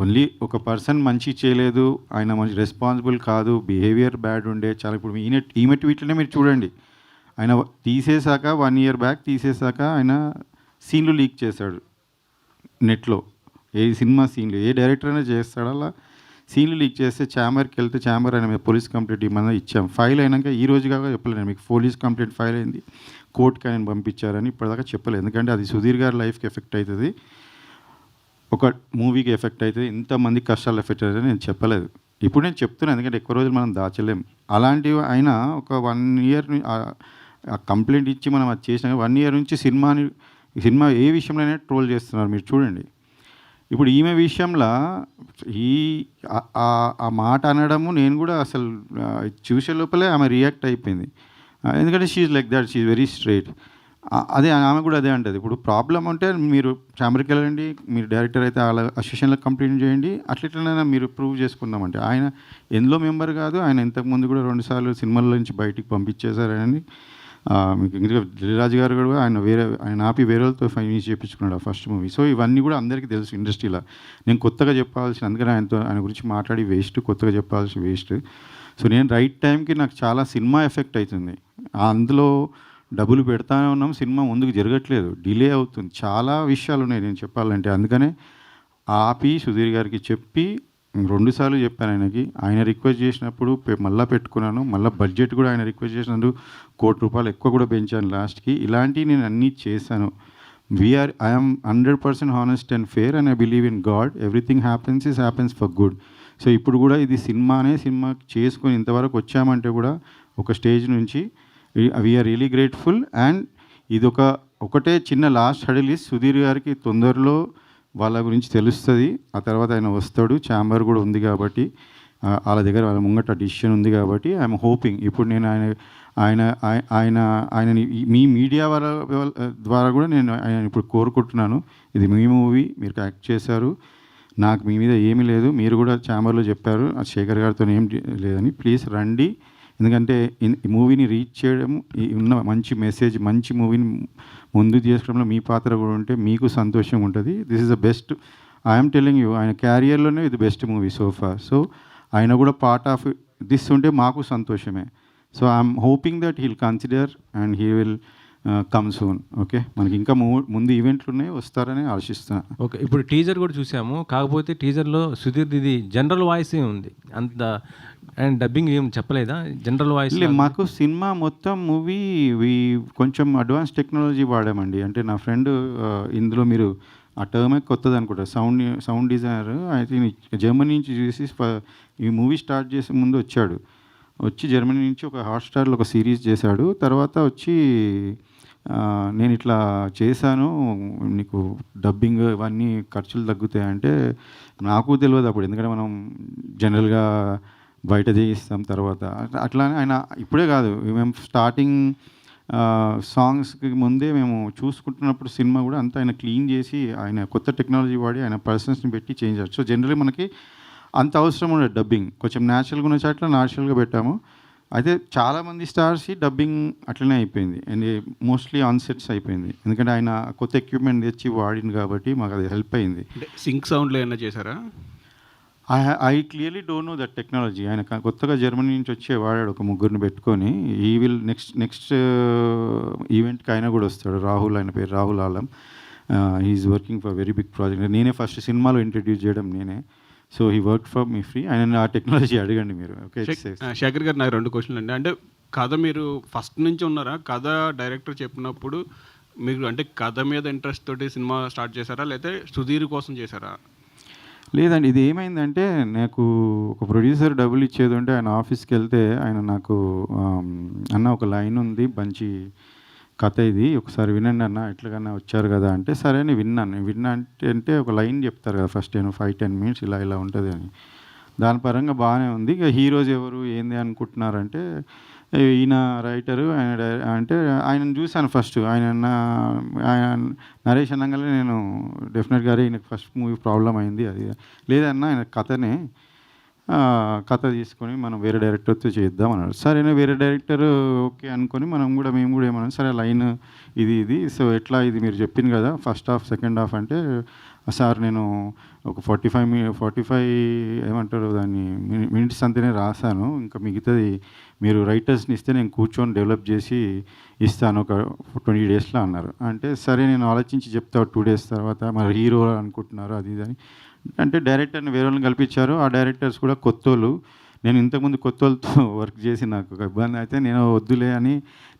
Only ఒక పర్సన్ మంచి చేయలేదు, ఆయన మంచి రెస్పాన్సిబుల్ కాదు, బిహేవియర్ బ్యాడ్ ఉండే చాలా. ఇప్పుడు ఈమె ట్వీట్లోనే మీరు చూడండి, ఆయన తీసేశాక 1 year బ్యాక్ తీసేశాక ఆయన సీన్లు లీక్ చేశాడు నెట్లో. ఏ సినిమా సీన్లు ఏ డైరెక్టర్ అయినా చేస్తాడు అలా సీన్లు లీక్ చేస్తే ఛాంబర్కి వెళ్తే ఛాంబర్ ఆయన మీద పోలీస్ కంప్లైంట్ ఇవ్వమని ఇచ్చాం. ఫైల్ అయినాక ఈ రోజు కాక చెప్పలేదు మీకు పోలీస్ కంప్లైంట్ ఫైల్ అయింది, కోర్టుకి ఆయన పంపించారని ఇప్పటిదాకా చెప్పలేదు. ఎందుకంటే అది సుధీర్ గారి లైఫ్కి ఎఫెక్ట్ అవుతుంది, ఒక మూవీకి ఎఫెక్ట్ అవుతుంది, ఇంతమంది కష్టాలు ఎఫెక్ట్ అవుతుంది నేను చెప్పలేదు. ఇప్పుడు నేను చెప్తున్నాను ఎందుకంటే ఎక్కువ రోజులు మనం దాచలేం. అలాంటివి ఆయన ఒక 1 year కంప్లైంట్ ఇచ్చి మనం అది చేసినా 1 year నుంచి సినిమా ఏ విషయంలోనే ట్రోల్ చేస్తున్నారు మీరు చూడండి. ఇప్పుడు ఈమె విషయంలో ఆ మాట అనడము నేను కూడా అసలు చూసే లోపలే ఆమె రియాక్ట్ అయిపోయింది. ఎందుకంటే she's like that, she's very straight. అదే ఆమె కూడా అదే అంటది. ఇప్పుడు ప్రాబ్లం ఉంటే మీరు ఛాంబర్కి వెళ్ళండి, మీరు డైరెక్టర్ అయితే వాళ్ళ అసోసియేషన్లో కంప్లైంట్ చేయండి, అట్లయినా మీరు ప్రూవ్ చేసుకుందామంటే ఆయన ఎందులో మెంబర్ కాదు. ఆయన ఇంతకుముందు కూడా 2 సార్లు సినిమాల నుంచి బయటికి పంపించేశారని మీకు ఇంకా దిల్రాజు గారు కూడా ఆయన ఆపి వేరే వాళ్ళతో ఫైనల్ చేయించుకున్నాడు ఆ ఫస్ట్ మూవీ. సో ఇవన్నీ కూడా అందరికీ తెలుసు ఇండస్ట్రీలో. నేను కొత్తగా చెప్పాల్సిన, అందుకని ఆయన గురించి మాట్లాడి వేస్ట్, కొత్తగా చెప్పాల్సిన వేస్ట్. సో నేను రైట్ టైంకి నాకు చాలా సినిమా ఎఫెక్ట్ అవుతుంది. అందులో డబ్బులు పెడతానే ఉన్నాం, సినిమా ముందుకు జరగట్లేదు, డిలే అవుతుంది, చాలా విషయాలు ఉన్నాయి నేను చెప్పాలంటే. అందుకనే ఆపి సుధీర్ గారికి చెప్పి 2 సార్లు చెప్పాను ఆయనకి. ఆయన రిక్వెస్ట్ చేసినప్పుడు మళ్ళీ పెట్టుకున్నాను, మళ్ళీ బడ్జెట్ కూడా ఆయన రిక్వెస్ట్ చేసినందుకు ₹1,00,00,000 ఎక్కువ కూడా పెంచాను లాస్ట్కి. ఇలాంటివి నేను అన్నీ చేశాను. I'm 100% honest and fair and I believe in God. Everything happens for good. So ఇప్పుడు కూడా ఇది సినిమా చేసుకొని ఇంతవరకు వచ్చామంటే కూడా ఒక స్టేజ్ నుంచి వీఆర్ రియలీ గ్రేట్ఫుల్. అండ్ ఇది ఒకటే చిన్న లాస్ట్ హడిల్ ఇస్ సుధీర్ గారికి తొందరలో వాళ్ళ గురించి తెలుస్తుంది. ఆ తర్వాత ఆయన వస్తాడు, ఛాంబర్ కూడా ఉంది కాబట్టి వాళ్ళ దగ్గర వాళ్ళ ముంగట డిసిషన్ ఉంది కాబట్టి ఐఎమ్ హోపింగ్. ఇప్పుడు నేను ఆయనని మీ మీడియా ద్వారా కూడా నేను ఆయన ఇప్పుడు కోరుకుంటున్నాను, ఇది మీ మూవీ, మీరు యాక్ట్ చేశారు, నాకు మీ మీద ఏమీ లేదు, మీరు కూడా ఛాంబర్లో చెప్పారు శేఖర్ గారితో ఏం లేదని, ప్లీజ్ రండి. ఎందుకంటే ఈ మూవీని రీచ్ చేయడం, ఉన్న మంచి మెసేజ్, మంచి మూవీని ముందు తీసుకోవడంలో మీ పాత్ర కూడా ఉంటే మీకు సంతోషం ఉంటుంది. This is the best, I'm telling you, ఆయన క్యారియర్లోనే ఇది బెస్ట్ మూవీ సోఫా. సో ఆయన కూడా పార్ట్ ఆఫ్ దిస్ ఉంటే మాకు సంతోషమే. So I'm hoping that heal consider and he will come soon. Okay, మనకి ఇంకా ముందు ఈవెంట్లు ఉన్నాయి, వస్తారని ఆశిస్తున్నాను. ఓకే, ఇప్పుడు టీజర్ కూడా చూసాము. కాకపోతే టీజర్లో సుధీర్ ఇది జనరల్ వాయిసే ఉంది, అంత అండ్ డబ్బింగ్ ఏం చెప్పలేదా? జనరల్ వాయిస్ మాకు సినిమా మొత్తం మూవీ కొంచెం అడ్వాన్స్ టెక్నాలజీ వాడామండి. అంటే నా ఫ్రెండ్ ఇందులో మీరు ఆ టర్మే కొత్తది అనుకుంటా, సౌండ్ డిజైనర్ అయితే జర్మనీ నుంచి చూసి ఈ మూవీ స్టార్ట్ చేసే ముందు వచ్చి జర్మనీ నుంచి ఒక హాట్స్టార్లో ఒక సిరీస్ చేశాడు. తర్వాత వచ్చి నేను ఇట్లా చేశాను, నీకు డబ్బింగ్ ఇవన్నీ ఖర్చులు తగ్గుతాయంటే నాకు తెలియదు అప్పుడు, ఎందుకంటే మనం జనరల్గా బయట చేయిస్తాం. తర్వాత అట్లానే ఆయన ఇప్పుడే కాదు, మేము స్టార్టింగ్ సాంగ్స్కి ముందే మేము చూసుకుంటున్నప్పుడు సినిమా కూడా అంతా ఆయన క్లీన్ చేసి ఆయన కొత్త టెక్నాలజీ వాడి ఆయన పర్సన్స్ని పెట్టి చేంజ్ చేయాలి. సో జనరల్లీ మనకి అంత అవసరం ఉండదు డబ్బింగ్, కొంచెం న్యాచురల్గా ఉన్న చాట్ల న్యాచురల్గా పెట్టాము. అయితే చాలామంది స్టార్స్ డబ్బింగ్ అట్లనే అయిపోయింది అండ్ మోస్ట్లీ ఆన్ సెట్స్ అయిపోయింది, ఎందుకంటే ఆయన కొత్త ఎక్విప్మెంట్ తెచ్చి వాడింది కాబట్టి మాకు అది హెల్ప్ అయింది. సింక్ సౌండ్లో ఏమైనా చేశారా? I clearly don't know that technology. ఆయన కొత్తగా జర్మనీ నుంచి వచ్చే వాడాడు ఒక ముగ్గురిని పెట్టుకొని. ఈ విల్ నెక్స్ట్ ఈవెంట్కి ఆయన కూడా వస్తాడు, రాహుల్, ఆయన పేరు Rahul Alam. He's working for very big project. నేనే ఫస్ట్ సినిమాలో ఇంట్రడ్యూస్ చేయడం నేనే. So he work for me free. ఆయన ఆ టెక్నాలజీ అడగండి మీరు. ఓకే శేఖర్ గారు, నాకు 2 క్వశ్చన్లు అండి. అంటే కథ మీరు ఫస్ట్ నుంచి ఉన్నారా? కథ డైరెక్టర్ చెప్పినప్పుడు మీరు అంటే కథ మీద ఇంట్రెస్ట్ తోటి సినిమా స్టార్ట్ చేశారా, లేకపోతే సుధీర్ కోసం చేశారా? లేదండి, ఇది ఏమైందంటే నాకు ఒక ప్రొడ్యూసర్ డబ్బులు ఇచ్చేది ఉంటే ఆయన ఆఫీస్కి వెళ్తే ఆయన నాకు అన్న ఒక లైన్ ఉంది, మంచి కథ ఇది, ఒకసారి వినండి అన్న, ఎట్లాగన్నా వచ్చారు కదా అంటే సరే అని విన్నా అంటే ఒక లైన్ చెప్తారు కదా ఫస్ట్ 5-10 మినిట్స్ ఇలా ఉంటుంది అని. దాని పరంగా బాగానే ఉంది. ఇక హీరోస్ ఎవరు ఏంది అనుకుంటున్నారంటే ఈయన రైటరు, ఆయన అంటే ఆయనను చూశాను ఫస్ట్. ఆయన నరేష్ అనగానే నేను డెఫినెట్గా ఈయనకు ఫస్ట్ మూవీ ప్రాబ్లం అయింది అది లేదన్నా, ఆయన కథ తీసుకొని మనం వేరే డైరెక్టర్తో చేద్దాం అన్నాడు. సరే వేరే డైరెక్టర్ ఓకే అనుకొని మేము కూడా ఏమన్నా సరే లైన్ ఇది సో ఎట్లా ఇది మీరు చెప్పింది కదా ఫస్ట్ హాఫ్ సెకండ్ హాఫ్ అంటే సార్ నేను ఒక 45 ఏమంటారు దాన్ని మినిట్స్ అంతనే రాశాను, ఇంకా మిగతాది మీరు రైటర్స్ని ఇస్తే నేను కూర్చొని డెవలప్ చేసి ఇస్తాను ఒక 20 డేస్లో అన్నారు. అంటే సరే నేను ఆలోచించి చెప్తా 2 డేస్ తర్వాత. మరి హీరో అనుకుంటున్నారు అది అని అంటే డైరెక్టర్ని వేరే వాళ్ళని కల్పించారు. ఆ డైరెక్టర్స్ కూడా కొత్తోళ్ళు. నేను ఇంతకుముందు కొత్తోళ్ళతో వర్క్ చేసి నాకు ఒక ఇబ్బంది అయితే నేను వద్దులే అని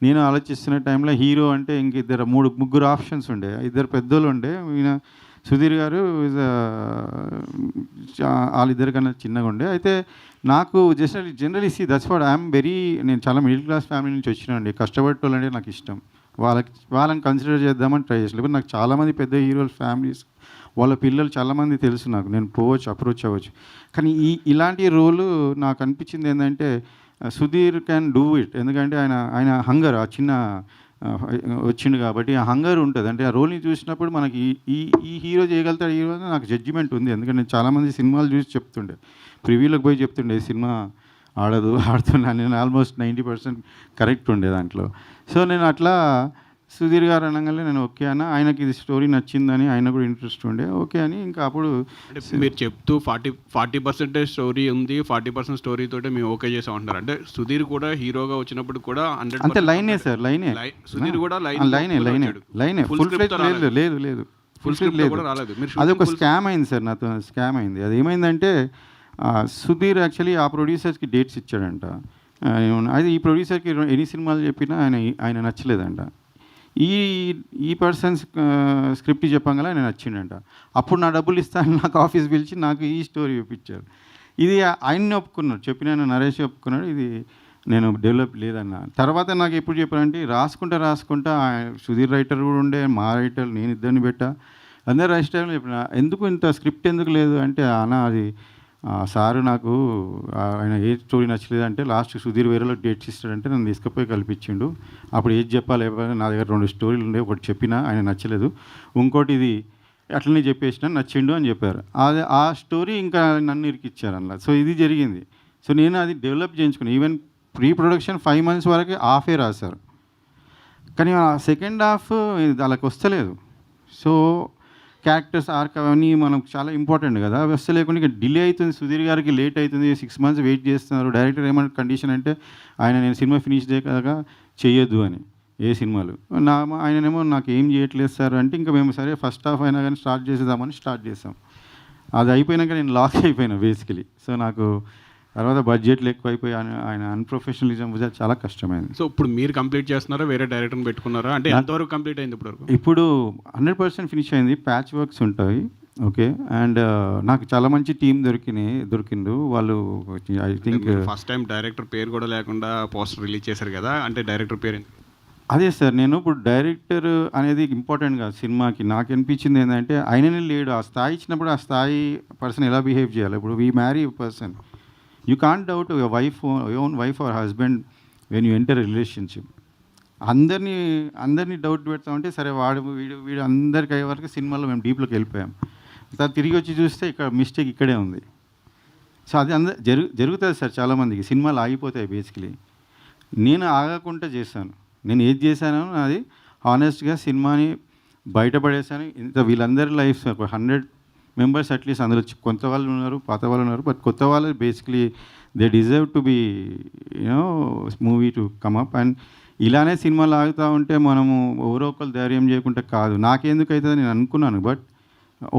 నేను ఆలోచిస్తున్న టైంలో హీరో అంటే ఇంక ముగ్గురు ఆప్షన్స్ ఉండే, 2 పెద్దోళ్ళు ఉండే. ఈయన సుధీర్ గారు వాళ్ళిద్దరికన్నా చిన్నగా ఉండే. అయితే నాకు జనరల్ ఇసి దట్స్ వాట్ ఐఎమ్ నేను చాలా మిడిల్ క్లాస్ ఫ్యామిలీ నుంచి వచ్చినానండి. కష్టపడేటోళ్ళంటే నాకు ఇష్టం. వాళ్ళని కన్సిడర్ చేద్దామని ట్రై చేసి, లేకపోతే నాకు చాలామంది పెద్ద హీరోల ఫ్యామిలీస్ వాళ్ళ పిల్లలు చాలామంది తెలుసు నాకు, నేను అప్రోచ్ అవ్వచ్చు. కానీ ఇలాంటి రోలు నాకు అనిపించింది ఏంటంటే సుధీర్ క్యాన్ డూ ఇట్. ఎందుకంటే ఆయన హంగర్, ఆ చిన్న వచ్చిండు కాబట్టి ఆ హంగర్ ఉంటుంది. అంటే ఆ రోల్ని చూసినప్పుడు మనకి ఈ ఈ హీరో చేయగలుగుతాడు, హీరో నాకు జడ్జిమెంట్ ఉంది. ఎందుకంటే నేను చాలామంది సినిమాలు చూసి చెప్తుండే, ప్రివ్యూలకు పోయి చెప్తుండే సినిమా ఆడదు, ఆడుతున్నా. నేను ఆల్మోస్ట్ 90% కరెక్ట్ ఉండే దాంట్లో. సో నేను అట్లా సుధీర్ గారు అనగానే నేను ఓకే అన్న, ఆయనకి ఇది స్టోరీ నచ్చిందని ఆయన కూడా ఇంట్రెస్ట్ ఉండే, ఓకే అని ఇంకా అప్పుడు అంటే మీరు చెప్తూ 40% స్టోరీ ఉంది, 40% స్టోరీ తోటే మేము ఓకే చేసాం అంటున్నారు. అంటే సుధీర్ కూడా హీరోగా వచ్చినప్పుడు కూడా 100% అంతే లైనే సార్, లైనే సుధీర్ కూడా లైనే ఫుల్ ఫ్లెజ్ లేదు ఫుల్ స్క్రిప్ట్ కూడా రాలేదు. అది ఒక స్కామ్ అయింది సార్, నాతో స్కామ్ అయింది. అది ఏమైందంటే సుధీర్ యాక్చువల్లీ ఆ ప్రొడ్యూసర్స్కి డేట్స్ ఇచ్చాడంట. అది ఈ ప్రొడ్యూసర్కి ఎన్ని సినిమాలు చెప్పినా ఆయన నచ్చలేదంట. ఈ పర్సన్స్ స్క్రిప్ట్ చెప్పంగా ఆయన నచ్చిండంట. అప్పుడు నా డబ్బులు ఇస్తాను నాకు ఆఫీస్ పిలిచి నాకు ఈ స్టోరీ చూపించారు. ఇది ఆయన్ని ఒప్పుకున్నాడు, చెప్పిన నరేష్ ఒప్పుకున్నాడు, ఇది నేను డెవలప్ లేదన్న. తర్వాత నాకు ఎప్పుడు చెప్పారంటే రాసుకుంటా సుధీర్ రైటర్ కూడా ఉండే, మా రైటర్ నేను ఇద్దరిని పెట్టా, అందరు రైటర్ చెప్పిన ఎందుకు ఇంత స్క్రిప్ట్ ఎందుకు లేదు అంటే అన్న అది సారు నాకు ఆయన ఏ స్టోరీ నచ్చలేదంటే లాస్ట్ సుధీర్ వేరేలో డేట్స్ ఇస్తాడంటే నన్ను తీసుకుపోయి కల్పించిండు. అప్పుడు ఏది చెప్పాలి, నా దగ్గర 2 స్టోరీలు ఉండే, ఒకటి చెప్పినా ఆయన నచ్చలేదు, ఇంకోటి ఇది అట్లనే చెప్పేసిన నచ్చిండు అని చెప్పారు. అది ఆ స్టోరీ ఇంకా నన్ను ఇరికిచ్చారు అలా. సో ఇది జరిగింది. సో నేను అది డెవలప్ చేయించుకున్నాను. ఈవెన్ ప్రీ ప్రొడక్షన్ 5 months వరకు హాఫే రాశారు, కానీ ఆ సెకండ్ హాఫ్ వాళ్ళకి వస్తలేదు. సో క్యారెక్టర్స్ ఆర్క్ అవన్నీ మనకు చాలా ఇంపార్టెంట్ కదా, అవి వస్తే లేకుండా ఇక డిలే అవుతుంది, సుధీర్ గారికి లేట్ అవుతుంది, 6 months వెయిట్ చేస్తున్నారు. డైరెక్టర్ ఏమైనా కండిషన్ అంటే నేను సినిమా ఫినిష్ చేయక చేయొద్దు అని ఏ సినిమాలు, ఆయననేమో నాకు ఏం చేయట్లేదు సార్ అంటే ఇంకా మేము సరే ఫస్ట్ హాఫ్ అయినా కానీ స్టార్ట్ చేసేద్దామని స్టార్ట్ చేసాం. అది అయిపోయినాక నేను లాక్ అయిపోయినా బేసికలీ. సో నాకు తర్వాత బడ్జెట్లు ఎక్కువైపోయి ఆయన అన్ప్రొఫెషనలిజం చాలా కష్టమైంది. సో ఇప్పుడు మీరు కంప్లీట్ చేస్తున్నారా, వేరే డైరెక్టర్ని పెట్టుకున్నారా? అంటే ఎంతవరకు కంప్లీట్ అయింది ఇప్పుడు 100% ఫినిష్ అయింది. ప్యాచ్ వర్క్స్ ఉంటాయి, ఓకే. అండ్ నాకు చాలా మంచి టీం దొరికిండు వాళ్ళు. I think first time director పేరు కూడా లేకుండా పోస్టర్ రిలీజ్ చేశారు కదా, అంటే డైరెక్టర్ పేరు అదే సార్. నేను ఇప్పుడు డైరెక్టర్ అనేది ఇంపార్టెంట్ కాదు సినిమాకి. నాకు అనిపించింది ఏంటంటే ఆయననే లేడు, ఆ స్థాయి ఇచ్చినప్పుడు ఆ స్థాయి పర్సన్ ఎలా బిహేవ్ చేయాలి. ఇప్పుడు we marry person, you can't doubt your own wife or husband when you enter relationship. అందరినీ డౌట్ పెడతామంటే సరే వీడు అందరికి అయ్యే వరకు సినిమాలో మేము డీప్లోకి వెళ్ళిపోయాం. తర్వాత తిరిగి వచ్చి చూస్తే ఇక్కడ మిస్టేక్ ఇక్కడే ఉంది. సో అది జరుగుతుంది సార్ చాలామందికి, సినిమాలు ఆగిపోతాయి బేసికలీ. నేను ఆగకుండా చేశాను, నేను ఏది చేశానో అది హానెస్ట్గా సినిమాని బయటపడేశాను. ఇంత వీళ్ళందరి లైఫ్ 100 members అట్లీస్ట్ అందులో కొంత వాళ్ళు ఉన్నారు, పాత వాళ్ళు ఉన్నారు, బట్ కొత్త వాళ్ళు basically they deserve to be movie to come up. And ఇలానే సినిమాలు ఆగుతూ ఉంటే మనము ఎవరో ఒకరు ధైర్యం చేయకుండా కాదు. నాకెందుకు అవుతుంది నేను అనుకున్నాను, but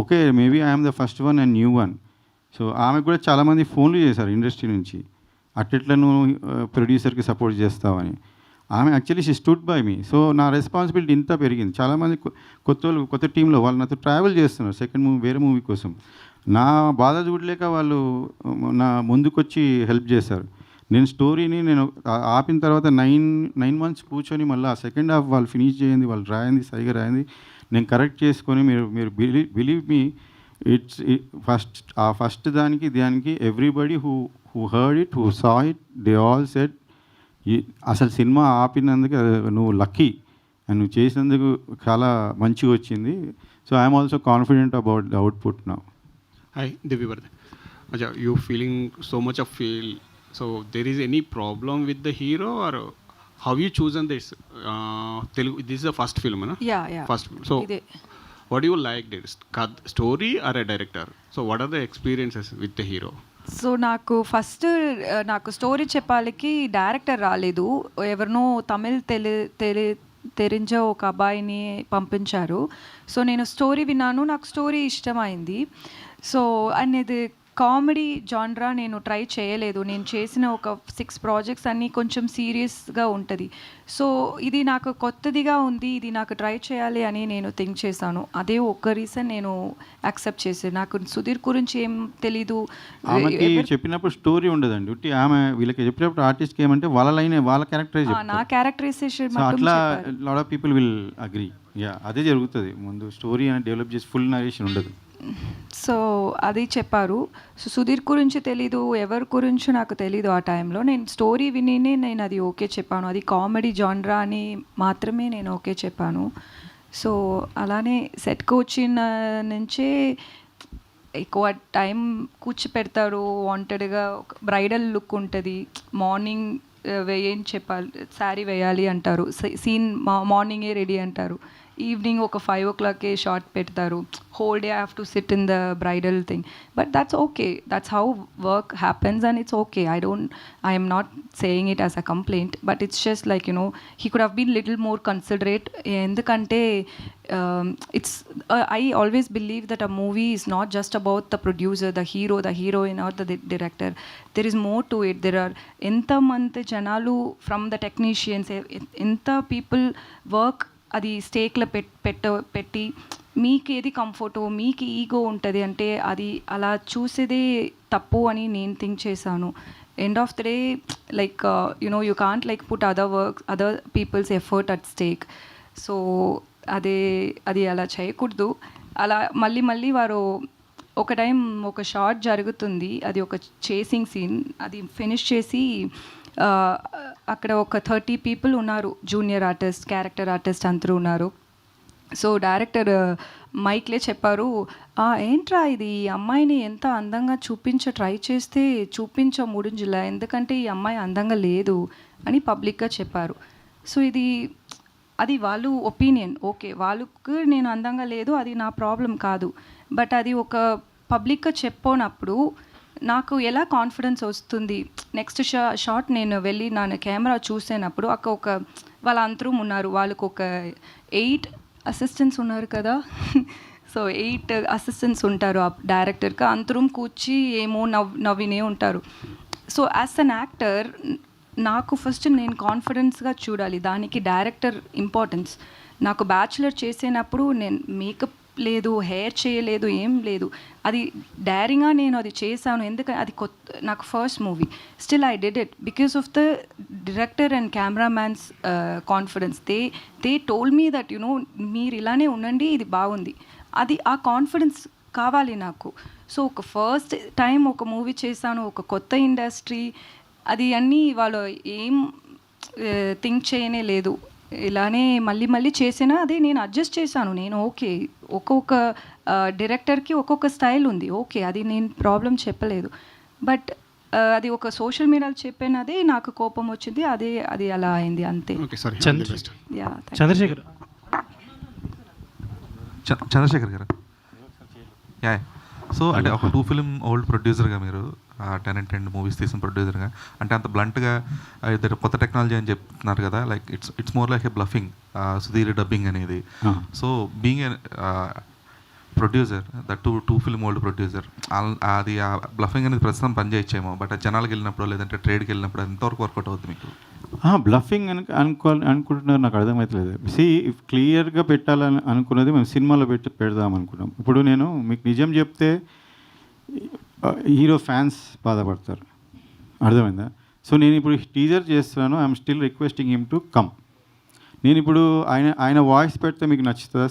okay maybe I'm the first one and new one. So ఆమెకు కూడా చాలామంది ఫోన్లు చేశారు ఇండస్ట్రీ నుంచి, అట్లా నువ్వు ప్రొడ్యూసర్కి సపోర్ట్ చేస్తావని. ఆమె actually she stood by me. So నా రెస్పాన్సిబిలిటీ ఇంత పెరిగింది. చాలామంది కొత్త టీంలో వాళ్ళు నాతో ట్రావెల్ చేస్తున్నారు సెకండ్ మూవీ వేరే మూవీ కోసం. నా బాధ చూడలేక వాళ్ళు నా ముందుకొచ్చి హెల్ప్ చేశారు. నేను స్టోరీని ఆపిన తర్వాత 9 months కూర్చొని మళ్ళీ సెకండ్ హాఫ్ వాళ్ళు ఫినిష్ చేయండి, వాళ్ళు రాయింది సరిగా రాయింది, నేను కరెక్ట్ చేసుకొని మీరు బిలీవ్ మీ ఇట్స్ ఫస్ట్ దానికి everybody who heard it, who saw it, they all said అసలు సినిమా ఆపినందుకు నువ్వు లక్కీ అండ్ నువ్వు చేసినందుకు చాలా మంచిగా వచ్చింది. So I'm also confident about the output now. Hi Divyavardhan. అచ్చా, you feeling so much of feel. So there is any problem with the hero or how you chosen this Telugu? This is the first film నా? First film. So what do you like this story or a director? So what are the experiences with the hero? So నాకు story చెప్పాలికి director రాలేదు, ఎవరినో తమిళ్ తెరించ ఒక అబ్బాయిని పంపించారు. So నేను story విన్నాను, నాకు స్టోరీ ఇష్టమైంది. సో అండ్ ఇది కామెడీ జాన్రా నేను ట్రై చేయలేదు. నేను చేసిన ఒక 6 projects అన్నీ కొంచెం సీరియస్గా ఉంటుంది. సో ఇది నాకు కొత్తదిగా ఉంది, ఇది నాకు ట్రై చేయాలి అని నేను థింక్ చేశాను. అదే ఒక్క రీజన్ నేను యాక్సెప్ట్ చేశాను. నాకు సుధీర్ గురించి ఏం తెలీదు. ఆమెకి చెప్పినప్పుడు స్టోరీ ఉండదండి, ఉట్టి ఆమె వీళ్ళకి చెప్పినప్పుడు ఆర్టిస్ట్కి ఏమంటే వాళ్ళ లైనే వాళ్ళ క్యారెక్టరైజేషన్, నా క్యారెక్టరైజేషన్ అట్లా lot of people will agree. అదే జరుగుతుంది. ముందు స్టోరీ అని డెవలప్ చేసి ఫుల్ నరేషన్ ఉండదు. సో అది చెప్పారు. సో సుధీర్ గురించి తెలీదు, ఎవరి గురించి నాకు తెలీదు ఆ టైంలో. నేను స్టోరీ వినినే నేను అది ఓకే చెప్పాను. అది కామెడీ జాన్రా అని మాత్రమే నేను ఓకే చెప్పాను. సో అలానే సెట్కి వచ్చిన నుంచే ఎక్కువ టైం కూర్చోపెడతారు. వాంటెడ్గా బ్రైడల్ లుక్ ఉంటుంది. మార్నింగ్ ఏం చెప్పాలి, శారీ వేయాలి అంటారు. సీన్ మార్నింగే రెడీ అంటారు. ఈవినింగ్ ఒక 5 o'clockకే షార్ట్ పెడతారు. Whole day I have to sit in the bridal thing. But that's okay, that's how work happens and it's okay. I am not saying it as a complaint, but it's just like he could have been little more considerate. ఎందుకంటే it's I always believe that a movie is not just about the producer, the hero, the heroine or the director. There is more to it. There are enta mante janalu from the technicians, enta people work అది స్టేక్లో పెట్టి మీకు ఏది కంఫర్టో, మీకు ego ఉంటుంది అంటే అది అలా చూసేదే తప్పు అని నేను థింక్ చేశాను. End of the day like you can't like put other people's effort at stake. So అది అలా చేయకూడదు. అలా మళ్ళీ వారు ఒక టైం ఒక షార్ట్ జరుగుతుంది, అది ఒక చేసింగ్ సీన్. అది ఫినిష్ చేసి అక్కడ ఒక 30 people ఉన్నారు, జూనియర్ ఆర్టిస్ట్, క్యారెక్టర్ ఆర్టిస్ట్ అందరూ ఉన్నారు. సో డైరెక్టర్ మైక్లే చెప్పారు, ఏంట్రా ఇది, ఈ అమ్మాయిని ఎంత అందంగా ట్రై చేస్తే ముడింజిలా, ఎందుకంటే ఈ అమ్మాయి అందంగా లేదు అని పబ్లిక్గా చెప్పారు. సో అది వాళ్ళు ఒపీనియన్, ఓకే, వాళ్ళకు నేను అందంగా లేదు, అది నా ప్రాబ్లం కాదు. బట్ అది ఒక పబ్లిక్గా చెప్పినప్పుడు నాకు ఎలా కాన్ఫిడెన్స్ వస్తుంది. నెక్స్ట్ షాట్ నేను వెళ్ళి నా కెమెరా చూసేటప్పుడు ఒక వాళ్ళ అంతరం ఉన్నారు, వాళ్ళకు ఒక 8 అసిస్టెంట్స్ ఉన్నారు కదా. సో 8 అసిస్టెంట్స్ ఉంటారు ఆ డైరెక్టర్కి. అంతరం కూర్చి ఏమో నవ్వినే ఉంటారు. సో యాజ్ అన్ యాక్టర్ నాకు ఫస్ట్ నేను కాన్ఫిడెన్స్గా చూడాలి, దానికి డైరెక్టర్ ఇంపార్టెన్స్. నాకు బ్యాచులర్ చేసేటప్పుడు నేను మేకప్ లేదు, హెయిర్ చేయలేదు, ఏం లేదు. అది డైరింగ్గా నేను అది చేశాను, ఎందుకంటే అది నాకు first movie. Still I did it because of the director and cameramans confidence. They told me that మీరు ఇలానే ఉండండి, ఇది బాగుంది. అది ఆ కాన్ఫిడెన్స్ కావాలి నాకు. సో ఒక ఫస్ట్ టైం ఒక మూవీ చేశాను, ఒక కొత్త ఇండస్ట్రీ, అది అన్నీ వాళ్ళు ఏం థింక్ చేయనే లేదు. ఇలానే మళ్ళీ చేసినా అదే నేను అడ్జస్ట్ చేశాను. నేను ఓకే, ఒక్కొక్క డైరెక్టర్కి ఒక్కొక్క స్టైల్ ఉంది, ఓకే, అది నేను ప్రాబ్లం చెప్పలేదు. బట్ అది ఒక సోషల్ మీడియాలో చెప్పినదే నాకు కోపం వచ్చింది, అది అలా అయింది అంతే. చంద్రశేఖర్ గారు, సో అంటే ఒక 2 film ఓల్డ్ ప్రొడ్యూసర్గా మీరు 10 and 10 మూవీస్ తీసిన ప్రొడ్యూసర్గా, అంటే అంత బ్లంట్గా కొత్త టెక్నాలజీ అని చెప్తున్నారు కదా, like it's more like a bluffing, Sudheer dubbing అనేది. So being a producer, that 2 film old producer, అది ఆ బ్లఫింగ్ అనేది ప్రస్తుతం పనిచేయచ్చేమో, బట్ జనాలకు వెళ్ళినప్పుడు లేదంటే ట్రేడ్కి వెళ్ళినప్పుడు ఎంతవరకు వర్కౌట్ అవుతుంది మీకు? బ్లఫింగ్ అనుకుంటున్నారు, నాకు అర్థమవుతలేదు. క్లియర్గా పెట్టాలని అనుకున్నది మేము సినిమాలో పెడదాం అనుకున్నాం. ఇప్పుడు నేను మీకు నిజం చెప్తే హీరో ఫ్యాన్స్ బాధపడతారు, అర్థమైందా? సో నేను ఇప్పుడు టీజర్ చేస్తున్నాను, I'm still requesting him to come. నేను ఇప్పుడు ఆయన వాయిస్ పెడితే మీకు నచ్చుతుందా?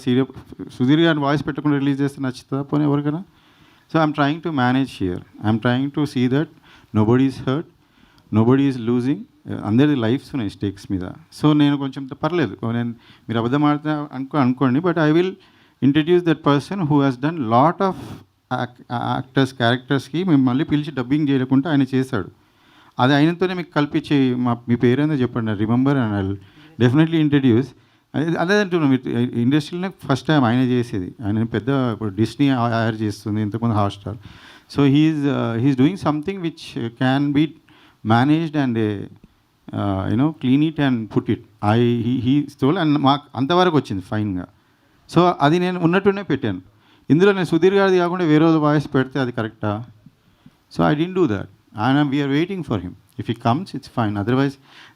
సుధీర్ గారిని వాయిస్ పెట్టకుండా రిలీజ్ చేస్తే నచ్చుతుందా పోనీ ఎవరికైనా? So I'm trying to manage here, I'm trying to see that nobody is hurt, nobody is losing, అందరిది లైఫ్స్ ఉన్నాయి స్టేక్స్ మీద. సో నేను కొంచెం పర్లేదు, మీరు అబద్ధం ఆడితే అనుకోండి, but I will introduce that person who has done lot of క్యారెక్టర్స్కి మేము మళ్ళీ పిలిచి డబ్బింగ్ చేయకుండా ఆయన చేశాడు. అది ఆయనతోనే మీకు కల్పించి మీ పేరేందో చెప్పండి, remember and I definitely introduce. అదే అంటున్నాను, మీరు ఇండస్ట్రీలోనే ఫస్ట్ టైం ఆయన చేసేది. ఆయన పెద్ద ఇప్పుడు డిస్నీ హైర్ చేస్తుంది, ఇంతకుముందు Hotstar. So he's doing something which can be managed and clean it and put it. He stole and మాకు అంతవరకు వచ్చింది ఫైన్గా. సో అది నేను ఉన్నట్టునే పెట్టాను. ఇందులో నేను సుధీర్ గారిది కాకుండా వేరే వాయిస్ పెడితే అది కరెక్టా? So I didn't do that and we're waiting for him. If he comes it's fine, otherwise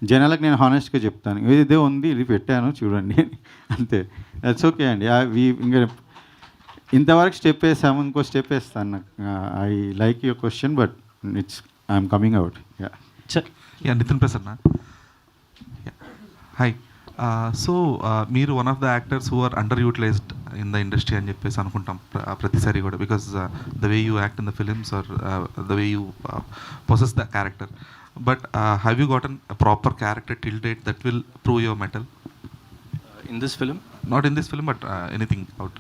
జనాలకు నేను హానెస్ట్గా చెప్తాను, ఇదే ఉంది, ఇది పెట్టాను చూడండి అంతే. దట్స్ ఓకే అండి. ఇంకా ఇంతవరకు స్టెప్ వేసాము, ఇంకో స్టెప్ వేస్తాను. నాకు I like your question, but I'm coming out. Nitin Prasanna, hi. So మీరు one of the actors who are under utilized in the industry అని చెప్పేసి అనుకుంటాం ప్రతిసారి కూడా, because the way you act in the films are the way you possess the character. But have you gotten a proper character till date that will prove your mettle? In this film, not in this film but anything out.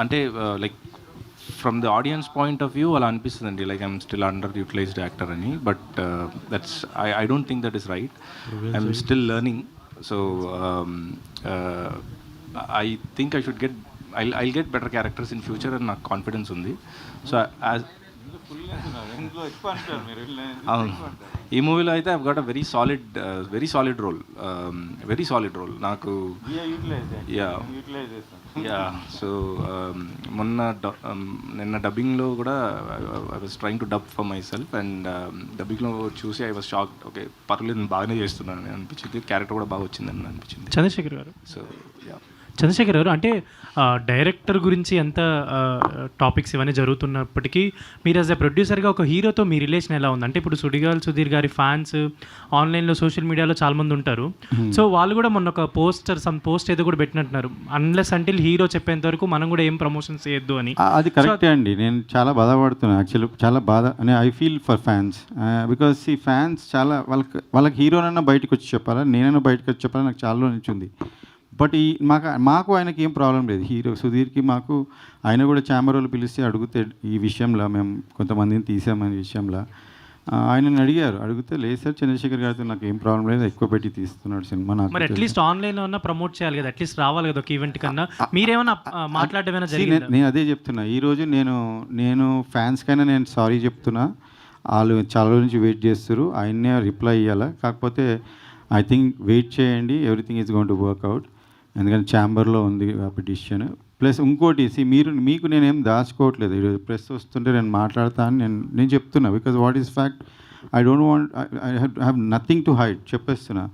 అంటే like from the audience point of view అలా అనిపిస్తుందండి, like I'm still under utilized actor అని. But that's I don't think that is right. I'm still learning. So I think I should get I'll get better characters in future అని నాకు confidence ఉంది. So as అవును, ఈ మూవీలో అయితే I've got a very solid role నాకు. Yeah so నిన్న డబ్బింగ్లో కూడా I was trying to dub for myself, and డబ్బింగ్లో చూసి ఐ వాజ్ షాక్డ్. ఓకే, పర్లేదు నేను బాగానే చేస్తున్నాను అని అనిపించింది, క్యారెక్టర్ కూడా బాగా వచ్చిందని అనిపించింది. చంద్రశేఖర్ గారు, సో యా, చంద్రశేఖర్ గారు, అంటే డైరెక్టర్ గురించి ఎంత టాపిక్స్ ఇవన్నీ జరుగుతున్నప్పటికీ మీరు యాజ్ ఎ ప్రొడ్యూసర్గా ఒక హీరోతో మీ రిలేషన్ ఎలా ఉంది? అంటే ఇప్పుడు సుధీర్ గారి ఫ్యాన్స్ ఆన్లైన్లో సోషల్ మీడియాలో చాలామంది ఉంటారు. సో వాళ్ళు కూడా మొన్న ఒక పోస్ట్ ఏదో కూడా పెట్టినట్టున్నారు, అన్లెస్ అంటిల్ హీరో చెప్పేంత వరకు మనం కూడా ఏం ప్రమోషన్స్ చేయొద్దు అని. అది కరెక్టే అండి. నేను చాలా బాధపడుతున్నాను యాక్చువల్లీ, చాలా బాధ అని I feel for fans. Because ఈ ఫ్యాన్స్ చాలా వాళ్ళకి హీరోనైనా బయటకు వచ్చి చెప్పాలా, నేనైనా బయటకు వచ్చి చెప్పాలా, నాకు చాలా నచ్చింది. బట్ మాకు ఆయనకి ఏం ప్రాబ్లం లేదు, హీరో సుధీర్కి మాకు. ఆయన కూడా ఛాంబర్ వాళ్ళు పిలిస్తే అడిగితే ఈ విషయంలో మేము కొంతమందిని తీసామనే విషయంలో ఆయనని అడిగితే లేదు సార్, చంద్రశేఖర్ గారితో నాకు ఏం ప్రాబ్లం లేదు, ఎక్కువ పెట్టి తీస్తున్నాడు సినిమా. నాకు మరి అట్లీస్ట్ ఆన్లైన్లో ఉన్న ప్రమోట్ చేయాలి కదా, అట్లీస్ట్ రావాలి కదా ఒక ఈవెంట్ కన్నా. మీరేమైనా మాట్లాడమేనా జరిగింది? నేను అదే చెప్తున్నా, ఈరోజు నేను ఫ్యాన్స్కైనా నేను సారీ చెప్తున్నా. వాళ్ళు చాలా రోజు నుంచి వెయిట్ చేస్తారు, ఆయన్నే రిప్లై ఇవ్వాలా. కాకపోతే ఐ థింక్ వెయిట్ చేయండి, everything is going to work out. ఎందుకంటే ఛాంబర్లో ఉంది పిటిషన్. ప్లస్ ఇంకోటి మీకు నేనేం దాచుకోవట్లేదు. ఈరోజు ప్రెస్ వస్తుంటే నేను మాట్లాడతాను, నేను చెప్తున్నా. Because what is fact, I don't want, I have nothing to hide, చెప్పేస్తున్నా.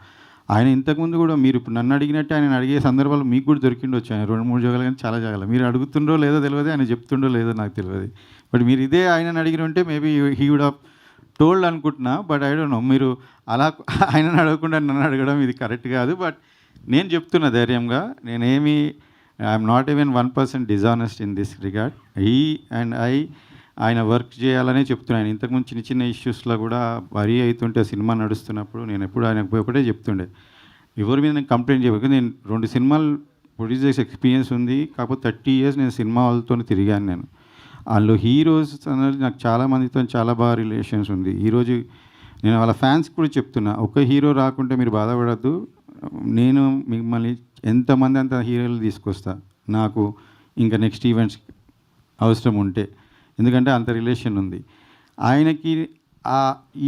ఆయన ఇంతకుముందు కూడా మీరు ఇప్పుడు నన్ను అడిగినట్టు ఆయన అడిగే సందర్భాలు మీకు కూడా దొరికిండొచ్చు. ఆయన 2-3 జాగాలు కానీ చాలా జాగాలు మీరు అడుగుతుండో లేదో తెలియదు, ఆయన చెప్తుండో లేదో నాకు తెలియదు. బట్ మీరు ఇదే ఆయన అడిగిన ఉంటే maybe he would have told అనుకుంటున్నా. బట్ ఐ డోంట్ నో, మీరు అలా ఆయనను అడగకుండా నన్ను అడగడం ఇది కరెక్ట్ కాదు. బట్ నేను చెప్తున్నా ధైర్యంగా, నేనేమి I'm not even 1% dishonest in this regard. ఆయన వర్క్ చేయాలనే చెప్తున్నాను. ఆయన ఇంతకుముందు చిన్న ఇష్యూస్లో కూడా వరీ అవుతుంటే సినిమా నడుస్తున్నప్పుడు నేను ఎప్పుడు ఆయనకు ఒకటే చెప్తుండే, ఎవరి మీద నేను కంప్లైంట్ చేయలేదు. నేను 2 సినిమాలు ప్రొడ్యూస్ చేసే ఎక్స్పీరియన్స్ ఉంది. కాకపోతే 30 years నేను సినిమా వాళ్ళతో తిరిగాను. నేను వాళ్ళు హీరోస్ అనేది నాకు చాలామందితో చాలా బాగా రిలేషన్స్ ఉంది. ఈరోజు నేను వాళ్ళ ఫ్యాన్స్ కూడా చెప్తున్నా, ఒక హీరో రాకుంటే మీరు బాధపడద్దు, నేను మిమ్మల్ని ఎంతమంది అంత హీరోలు తీసుకొస్తా నాకు ఇంకా నెక్స్ట్ ఈవెంట్స్ అవసరం ఉంటే, ఎందుకంటే అంత రిలేషన్ ఉంది ఆయనకి.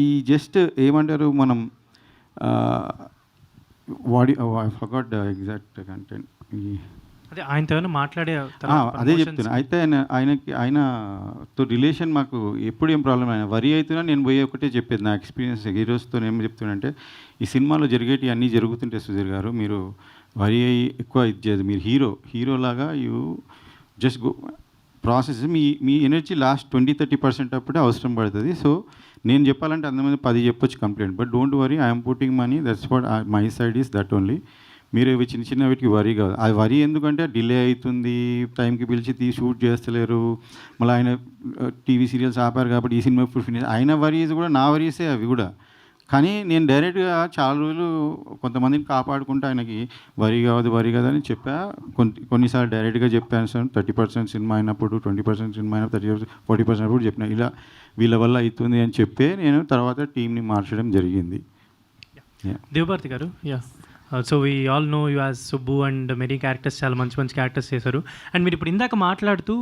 ఈ జస్ట్ ఏమంటారు మనం I forgot the exact content. అదే ఆయనతో మాట్లాడే అదే చెప్తున్నా. అయితే ఆయనతో రిలేషన్ మాకు ఎప్పుడు ఏం ప్రాబ్లం. ఆయన వరి అవుతున్నా నేను పోయి ఒకటే చెప్పేది నా ఎక్స్పీరియన్స్. హీరోస్తో ఏం చెప్తున్నా, ఈ సినిమాలో జరిగేటివి అన్నీ జరుగుతుంటే సుధీర్ గారు మీరు వరి అయ్యి ఎక్కువ ఇది చేయదు. మీరు హీరోలాగా యూ జస్ట్ గో ప్రాసెస్. మీ ఎనర్జీ లాస్ట్ 20-30% అప్పుడే అవసరం పడుతుంది. సో నేను చెప్పాలంటే అంతమంది 10 చెప్పొచ్చు complaint. But don't worry, I'm putting money, that's what my side is that only. మీరు ఇవి చిన్న వీటికి వరీ కాదు. అది వరీ ఎందుకంటే డిలే అవుతుంది, టైంకి పిలిచి షూట్ చేస్తలేరు, మళ్ళీ ఆయన టీవీ సీరియల్స్ ఆపారు కాబట్టి ఈ సినిమా ఇప్పుడు ఫినిష్. ఆయన వరీస్ కూడా నా వరీసే అవి కూడా. కానీ నేను డైరెక్ట్గా చాలా రోజులు కొంతమందిని కాపాడుకుంటూ ఆయనకి వరీ కాదు అని చెప్పా. కొన్నిసార్లు డైరెక్ట్గా చెప్పాను సార్, 30% సినిమా అయినప్పుడు, 20% సినిమా అయినప్పుడు, 30%, 40% చెప్పిన ఇలా వీళ్ళ వల్ల అవుతుంది అని చెప్పే నేను తర్వాత టీంని మార్చడం జరిగింది. Devabharathi garu, so we all know you as Subbu and many characters, చాలా మంచి క్యారెక్టర్స్ చేశారు. అండ్ మీరు ఇప్పుడు ఇందాక మాట్లాడుతూ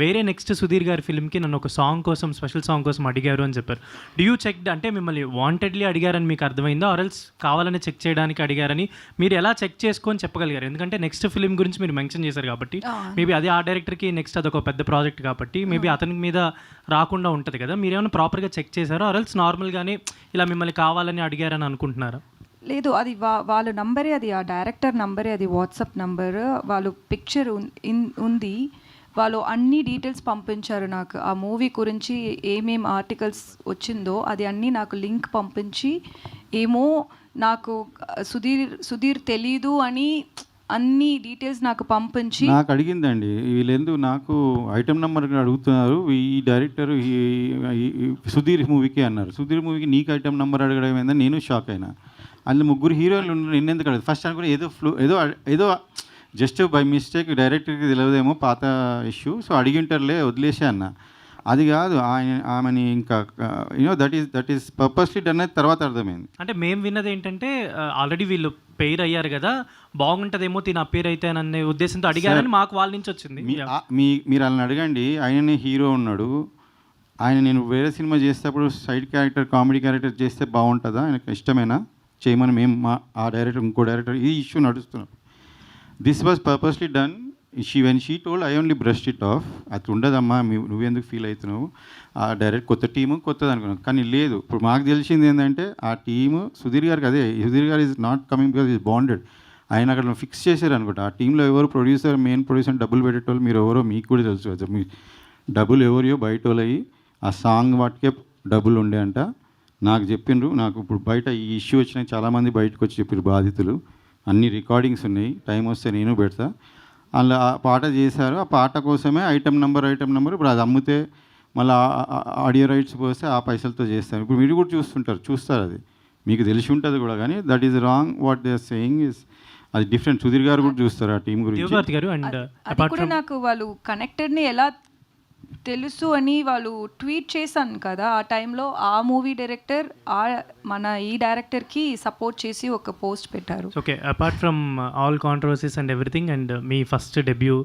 వేరే నెక్స్ట్ సుధీర్ గారి ఫిల్మ్కి నన్ను ఒక సాంగ్ కోసం, స్పెషల్ సాంగ్ కోసం అడిగారు అని చెప్పారు. డూ యూ చెక్ అంటే మిమ్మల్ని వాంటెడ్లీ అడిగారని మీకు అర్థమైందో, ఆర్ఎల్స్ కావాలని చెక్ చేయడానికి అడిగారని మీరు ఎలా చెక్ చేసుకొని చెప్పగలిగారు? ఎందుకంటే నెక్స్ట్ ఫిల్మ్ గురించి మీరు మెన్షన్ చేశారు కాబట్టి మేబీ అది ఆ డైరెక్టర్కి నెక్స్ట్ అదొక పెద్ద ప్రాజెక్ట్ కాబట్టి మేబీ అతని మీద రాకుండా ఉంటుంది కదా. మీరు ఏమైనా ప్రాపర్గా చెక్ చేశారో, ఆర్ఎల్స్ నార్మల్గానే ఇలా మిమ్మల్ని కావాలని అడిగారని అనుకుంటున్నారా? లేదు, అది వాళ్ళ నంబరే, అది ఆ డైరెక్టర్ నంబరే, అది వాట్సాప్ నంబర్. వాళ్ళు పిక్చర్ ఉంది, వాళ్ళు అన్ని డీటెయిల్స్ పంపించారు నాకు. ఆ మూవీ గురించి ఏమేం ఆర్టికల్స్ వచ్చిందో అది అన్నీ నాకు లింక్ పంపించి, ఏమో నాకు సుధీర్ తెలీదు అని అన్ని డీటెయిల్స్ నాకు పంపించి నాకు అడిగిందండి వీళ్ళెందుకు నాకు ఐటమ్ నెంబర్ అడుగుతున్నారు ఈ డైరెక్టర్ సుధీర్ మూవీకి అన్నారు. సుధీర్ మూవీకి నీకు ఐటమ్ నెంబర్ అడగడం ఏందని నేను షాక్ అయినా. అందులో 3 హీరోయిన్లు నిన్నెందుకు అడగదు ఫస్ట్ అనుకుని ఏదో జస్ట్ బై మిస్టేక్ డైరెక్టర్కి తెలియదేమో పాత ఇష్యూ, సో అడిగింటారులే వదిలేసే అన్న. అది కాదు ఆమెని ఇంకా దట్ ఈస్ పర్పస్లీ డన్ అయితే తర్వాత అర్థమైంది. అంటే మేము విన్నది ఏంటంటే ఆల్రెడీ వీళ్ళు పేరు అయ్యారు కదా, బాగుంటుందేమో తిన పేరు అయితే అనే ఉద్దేశంతో అడిగారని మాకు వాళ్ళ నుంచి వచ్చింది. మీరు వాళ్ళని అడగండి. ఆయననే హీరో ఉన్నాడు. ఆయన నేను వేరే సినిమా చేసేటప్పుడు సైడ్ క్యారెక్టర్ కామెడీ క్యారెక్టర్ చేస్తే బాగుంటుందా, ఆయనకు ఇష్టమేనా చేయమని మేము ఆ డైరెక్టర్ ఇంకో డైరెక్టర్ ఈ ఇష్యూ నడుస్తున్నాం. This was purposely done. When she told I only brushed it off. అది ఉండదమ్మా, నువ్వెందుకు ఫీల్ అవుతున్నావు, ఆ డైరెక్ట్ కొత్త టీము కొత్తది అనుకున్నాను. కానీ లేదు, ఇప్పుడు మాకు తెలిసింది ఏంటంటే ఆ టీము సుధీర్ గారికి అదే, సుధీర్ గారు is not coming because is bonded. ఆయన అక్కడ ఫిక్స్ చేశారు అనుకుంటా. ఆ టీంలో ఎవరు ప్రొడ్యూసర్, మెయిన్ ప్రొడ్యూసర్ డబ్బులు పెట్టేటోళ్ళు మీరు ఎవరో మీకు కూడా తెలుసు కదా. మీ డబ్బులు ఎవరియో బయట వాళ్ళయి ఆ సాంగ్ వాటికే డబ్బులు ఉండే అంట. నాకు చెప్పిండ్రు. నాకు ఇప్పుడు బయట ఈ ఇష్యూ వచ్చినాయి, చాలామంది బయటకు వచ్చి చెప్పారు బాధితులు. అన్ని రికార్డింగ్స్ ఉన్నాయి, టైం వస్తే నేను పెడతా. అలా ఆ పాట చేశారు. ఆ పాట కోసమే ఐటమ్ నెంబర్ ఇప్పుడు అది అమ్మితే మళ్ళీ ఆడియో రైట్స్ పోస్తే ఆ పైసలతో చేస్తారు. ఇప్పుడు మీరు కూడా చూస్తారు, అది మీకు తెలిసి ఉంటుంది కూడా. కానీ that is wrong. What they are saying is అది డిఫరెంట్. సుధీర్ గారు కూడా చూస్తారు ఆ టీం గురించి. అది కూడా నాకు వాళ్ళు కనెక్టెడ్ని ఎలా తెలుసు అని వాళ్ళు ట్వీట్ చేశాను కదా ఆ టైంలో. ఆ మూవీ డైరెక్టర్ మన ఈ డైరెక్టర్కి సపోర్ట్ చేసి ఒక పోస్ట్ పెట్టారు. Okay, apart from all controversies and everything, and మీ ఫస్ట్ డెబ్యూ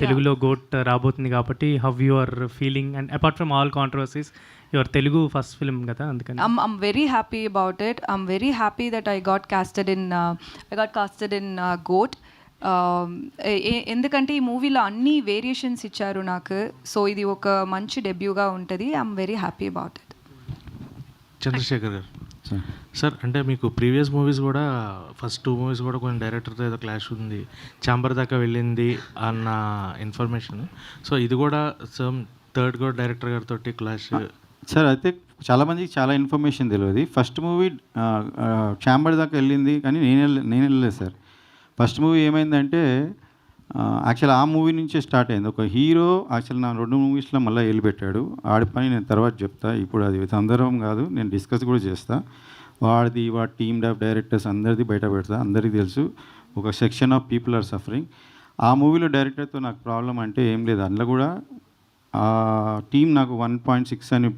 తెలుగులో గోట్ రాబోతుంది కాబట్టి how you are feeling, and apart from all controversies your Telugu first film కదా, అందుకని I'm very happy about it. I'm very happy that I got casted in GOAT. ఎందుకంటే ఈ మూవీలో అన్ని వేరియేషన్స్ ఇచ్చారు నాకు. సో ఇది ఒక మంచి డెబ్యూగా ఉంటుంది. I'm very happy about it. Chandrasekhar garu sir, అంటే మీకు ప్రీవియస్ మూవీస్ కూడా ఫస్ట్ 2 మూవీస్ కూడా కొన్ని డైరెక్టర్తో ఏదో క్లాష్ ఉంది, ఛాంబర్ దాకా వెళ్ళింది అన్న ఇన్ఫర్మేషన్. సో ఇది కూడా థర్డ్ కూడా డైరెక్టర్ గారితో క్లాష్ సార్. అయితే చాలామందికి చాలా ఇన్ఫర్మేషన్ తెలియదు. ఫస్ట్ మూవీ ఛాంబర్ దాకా వెళ్ళింది కానీ నేను వెళ్ళలేదు సార్. ఫస్ట్ మూవీ ఏమైందంటే యాక్చువల్ ఆ మూవీ నుంచే స్టార్ట్ అయింది. ఒక హీరో యాక్చువల్ నా 2 మూవీస్లో మళ్ళీ వెళ్ళిపెట్టాడు. వాడి పని నేను తర్వాత చెప్తా, ఇప్పుడు అది సందర్భం కాదు, నేను డిస్కస్ కూడా చేస్తా. వాడి టీమ్ ఆఫ్ డైరెక్టర్స్ అందరిది బయట పెడతా. అందరికీ తెలుసు ఒక section of people are suffering. ఆ మూవీలో డైరెక్టర్తో నాకు ప్రాబ్లం అంటే ఏం లేదు. అందులో కూడా ఆ టీం నాకు 1.6 అని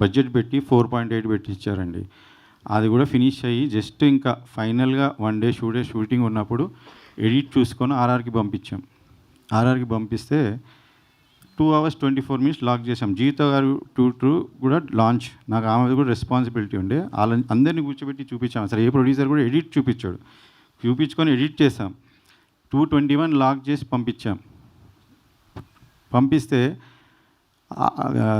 బడ్జెట్ పెట్టి 4.8 పెట్టి ఇచ్చారండి. అది కూడా ఫినిష్ అయ్యి జస్ట్ ఇంకా ఫైనల్గా 1 డే షూటింగ్ ఉన్నప్పుడు ఎడిట్ చూసుకొని ఆర్ఆర్కి పంపించాం. ఆర్ఆర్కి పంపిస్తే 2 hours 24 minutes లాక్ చేసాం. జీవిత గారు 2 కూడా లాంచ్. నాకు ఆమె కూడా రెస్పాన్సిబిలిటీ ఉండే. వాళ్ళని అందరినీ కూర్చోబెట్టి చూపించాం. అసలు ఏ ప్రొడ్యూసర్ కూడా ఎడిట్ చూపించుకొని ఎడిట్ చేసాం. 2:21 లాక్ చేసి పంపిస్తే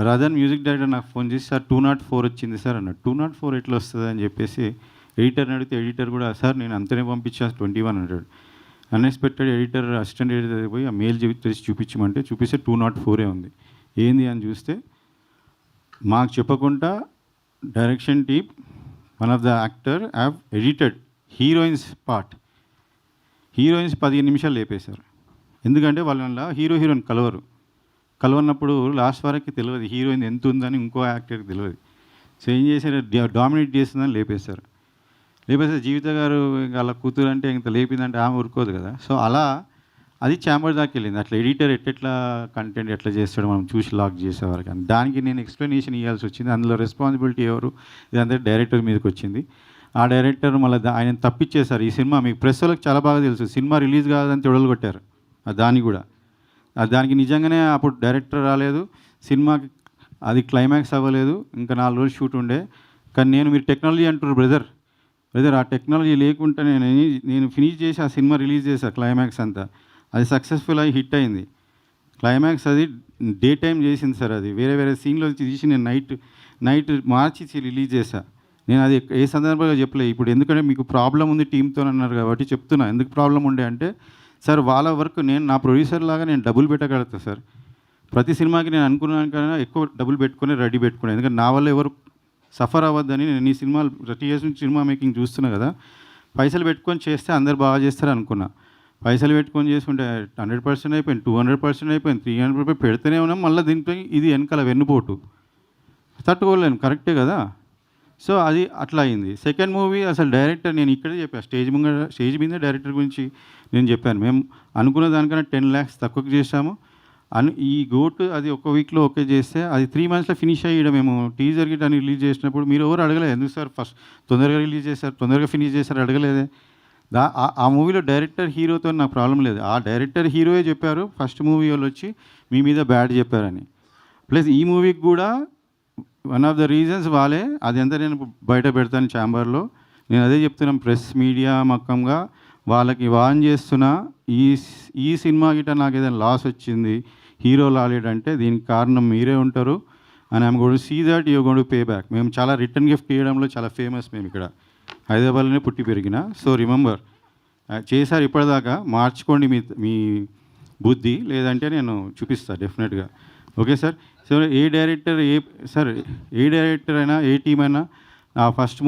రదన్ మ్యూజిక్ డైరెక్టర్ నాకు ఫోన్ చేసి సార్ 204 వచ్చింది సార్ అన్నాడు. 204 ఎట్లా వస్తుంది అని చెప్పేసి ఎడిటర్ని అడిగితే ఎడిటర్ కూడా సార్ నేను అంతనే పంపించాను 21 అన్నాడు. అన్ఎక్స్పెక్టెడ్ ఎడిటర్ అసిస్టెంట్ ఎడిటర్ పోయి ఆ మెయిల్ తెరిచి చూపిస్తే 204 ఉంది. ఏంది అని చూస్తే మాకు చెప్పకుండా direction team one of the actor have edited heroines part. Heroines 15 నిమిషాలు లేపేశారు. ఎందుకంటే వాళ్ళ హీరోయిన్ కలవన్నప్పుడు లాస్ట్ వరకు తెలియదు హీరోయిన్ ఎంత ఉందని ఇంకో యాక్టర్కి తెలియదు. సో ఏం చేశారు, డామినేట్ చేస్తుందని లేపేశారు. జీవిత గారు అలా కూతురు అంటే ఇంత లేపిందంటే ఆమె ఊరుకోదు కదా. సో అలా అది ఛాంబర్ దాకా వెళ్ళింది. అట్లా ఎడిటర్ ఎట్లా కంటెంట్ ఎట్లా చేస్తాడో మనం చూసి లాక్ చేసేవారు. కానీ దానికి నేను ఎక్స్ప్లెనేషన్ ఇవ్వాల్సి వచ్చింది. అందులో రెస్పాన్సిబిలిటీ ఎవరు, ఇదంతా డైరెక్టర్ మీదకి వచ్చింది. ఆ డైరెక్టర్ మళ్ళీ ఆయన తప్పిచ్చేశారు. ఈ సినిమా మీకు ప్రెస్ వాళ్ళకి చాలా బాగా తెలుసు, సినిమా రిలీజ్ కాదని తొడలు కొట్టారు. దాన్ని కూడా దానికి నిజంగానే అప్పుడు డైరెక్టర్ రాలేదు, సినిమాకి అది క్లైమాక్స్ అవ్వలేదు, ఇంకా 4 రోజులు షూట్ ఉండే. కానీ మీరు టెక్నాలజీ అంటారు బ్రదర్ ఆ టెక్నాలజీ లేకుండా నేను ఫినిష్ చేసి ఆ సినిమా రిలీజ్ చేశాను. క్లైమాక్స్ అంతా అది సక్సెస్ఫుల్ అయ్యి హిట్ అయింది. క్లైమాక్స్ అది డే టైం చేసింది సార్. అది వేరే సీన్లో తీసి నేను నైట్ మార్చి రిలీజ్ చేశాను. నేను అది ఏ సందర్భంగా చెప్పలేదు. ఇప్పుడు ఎందుకంటే మీకు ప్రాబ్లం ఉంది టీంతో అన్నారు కాబట్టి చెప్తున్నా. ఎందుకు ప్రాబ్లం ఉండే అంటే సార్ వాళ్ళ వర్క్ నా ప్రొడ్యూసర్ లాగా నేను డబ్బులు పెట్టగలుగుతాను సార్. ప్రతి సినిమాకి నేను అనుకున్నాను కన్నా ఎక్కువ డబ్బులు రెడీ పెట్టుకున్నాను. ఎందుకంటే నా వల్ల ఎవరు సఫర్ అవ్వద్దని నేను ఈ సినిమాలు 30 years నుంచి సినిమా మేకింగ్ చూస్తున్నా కదా. పైసలు పెట్టుకొని చేస్తే అందరు బాగా చేస్తారు అనుకున్నా. పైసలు పెట్టుకొని చేసుకుంటే 100% అయిపోయింది, 200% అయిపోయింది, 300% పెడితేనే ఉన్నాం. మళ్ళీ దీనిపై ఇది వెనకాల వెన్నుపోటు తట్టుకోలేను, కరెక్టే కదా. సో అది అట్లా అయింది. సెకండ్ మూవీ అసలు డైరెక్టర్ నేను ఇక్కడే చెప్పాను, స్టేజ్ మీద డైరెక్టర్ గురించి నేను చెప్పాను. మేము అనుకున్న దానికన్నా 10 lakhs తక్కువకి చేసాము. ఈ గోట్ అది ఒక వీక్లో ఓకే చేస్తే అది 3 monthsలో ఫినిష్ అయ్యి మేము టీజర్ గిట్ అని రిలీజ్ చేసినప్పుడు మీరు ఎవరు అడగలేదు, ఎందుకు సార్ ఫస్ట్ తొందరగా రిలీజ్ చేశారు, తొందరగా ఫినిష్ చేశారు, అడగలేదే. ఆ మూవీలో డైరెక్టర్ హీరోతో నాకు ప్రాబ్లం లేదు. ఆ డైరెక్టర్ హీరోయే చెప్పారు ఫస్ట్ మూవీ వాళ్ళు వచ్చి మీ మీద బ్యాడ్ చెప్పారని. ప్లస్ ఈ మూవీకి కూడా వన్ ఆఫ్ ద రీజన్స్ వాళ్ళే. అది అంతా నేను బయట పెడతాను ఛాంబర్లో. నేను అదే చెప్తున్నాను, ప్రెస్ మీడియా మక్కంగా వాళ్ళకి వాన్ చేస్తున్నా. ఈ సినిమా గిట్ట నాకు ఏదైనా లాస్ వచ్చింది, హీరో లాలేడంటే దీనికి కారణం మీరే ఉంటారు. And I'm going to see that you going to pay back. మేము చాలా రిటర్న్ గిఫ్ట్ ఇవ్వడంలో చాలా ఫేమస్. మేము ఇక్కడ హైదరాబాద్లోనే పుట్టి పెరిగిన. సో రిమెంబర్ చేశారు ఇప్పటిదాకా, మార్చుకోండి మీ బుద్ధి, లేదంటే నేను చూపిస్తాను డెఫినెట్గా. Okay sir. సో ఏ డైరెక్టర్ అయినా ఏ టీం అయినా ఆ ఫస్ట్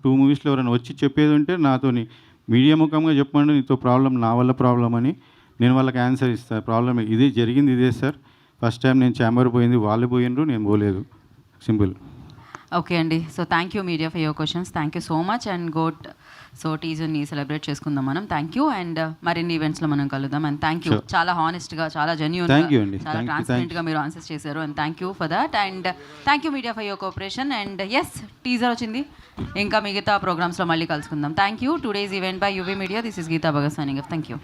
టూ మూవీస్లో ఎవరైనా వచ్చి చెప్పేది ఉంటే నాతోని మీడియా ముఖంగా చెప్పండి, నీతో ప్రాబ్లం, నా వల్ల ప్రాబ్లం అని నేను వాళ్ళకి ఆన్సర్ ఇస్తాను. ప్రాబ్లం ఇదే జరిగింది, ఇదే సార్. ఫస్ట్ టైం నేను ఛాంబర్ పోయింది, వాళ్ళు పోయినరు, నేను పోలేదు, సింపుల్. ఓకే అండి. So thank you media for your questions. Thank you so much. And goat so టీజర్ని సెలబ్రేట్ చేసుకుందాం మనం. Thank you. అండ్ మరిన్ని ఈవెంట్స్లో మనం కలుద్దాం. అండ్ థ్యాంక్ యూ, చాలా హానెస్ట్గా, చాలా జెన్యూన్గా, చాలా ట్రాన్స్పరెంట్గా మీరు ఆన్సర్స్ చేశారు. And thank you for that. And thank you media for your cooperation. And yes, teaser వచ్చింది, ఇంకా మిగతా ప్రోగ్రామ్స్లో మళ్ళీ కలుసుకుందాం. Thank you. Today's event by UV media. This is Geeta Bhagat signing off. Thank you.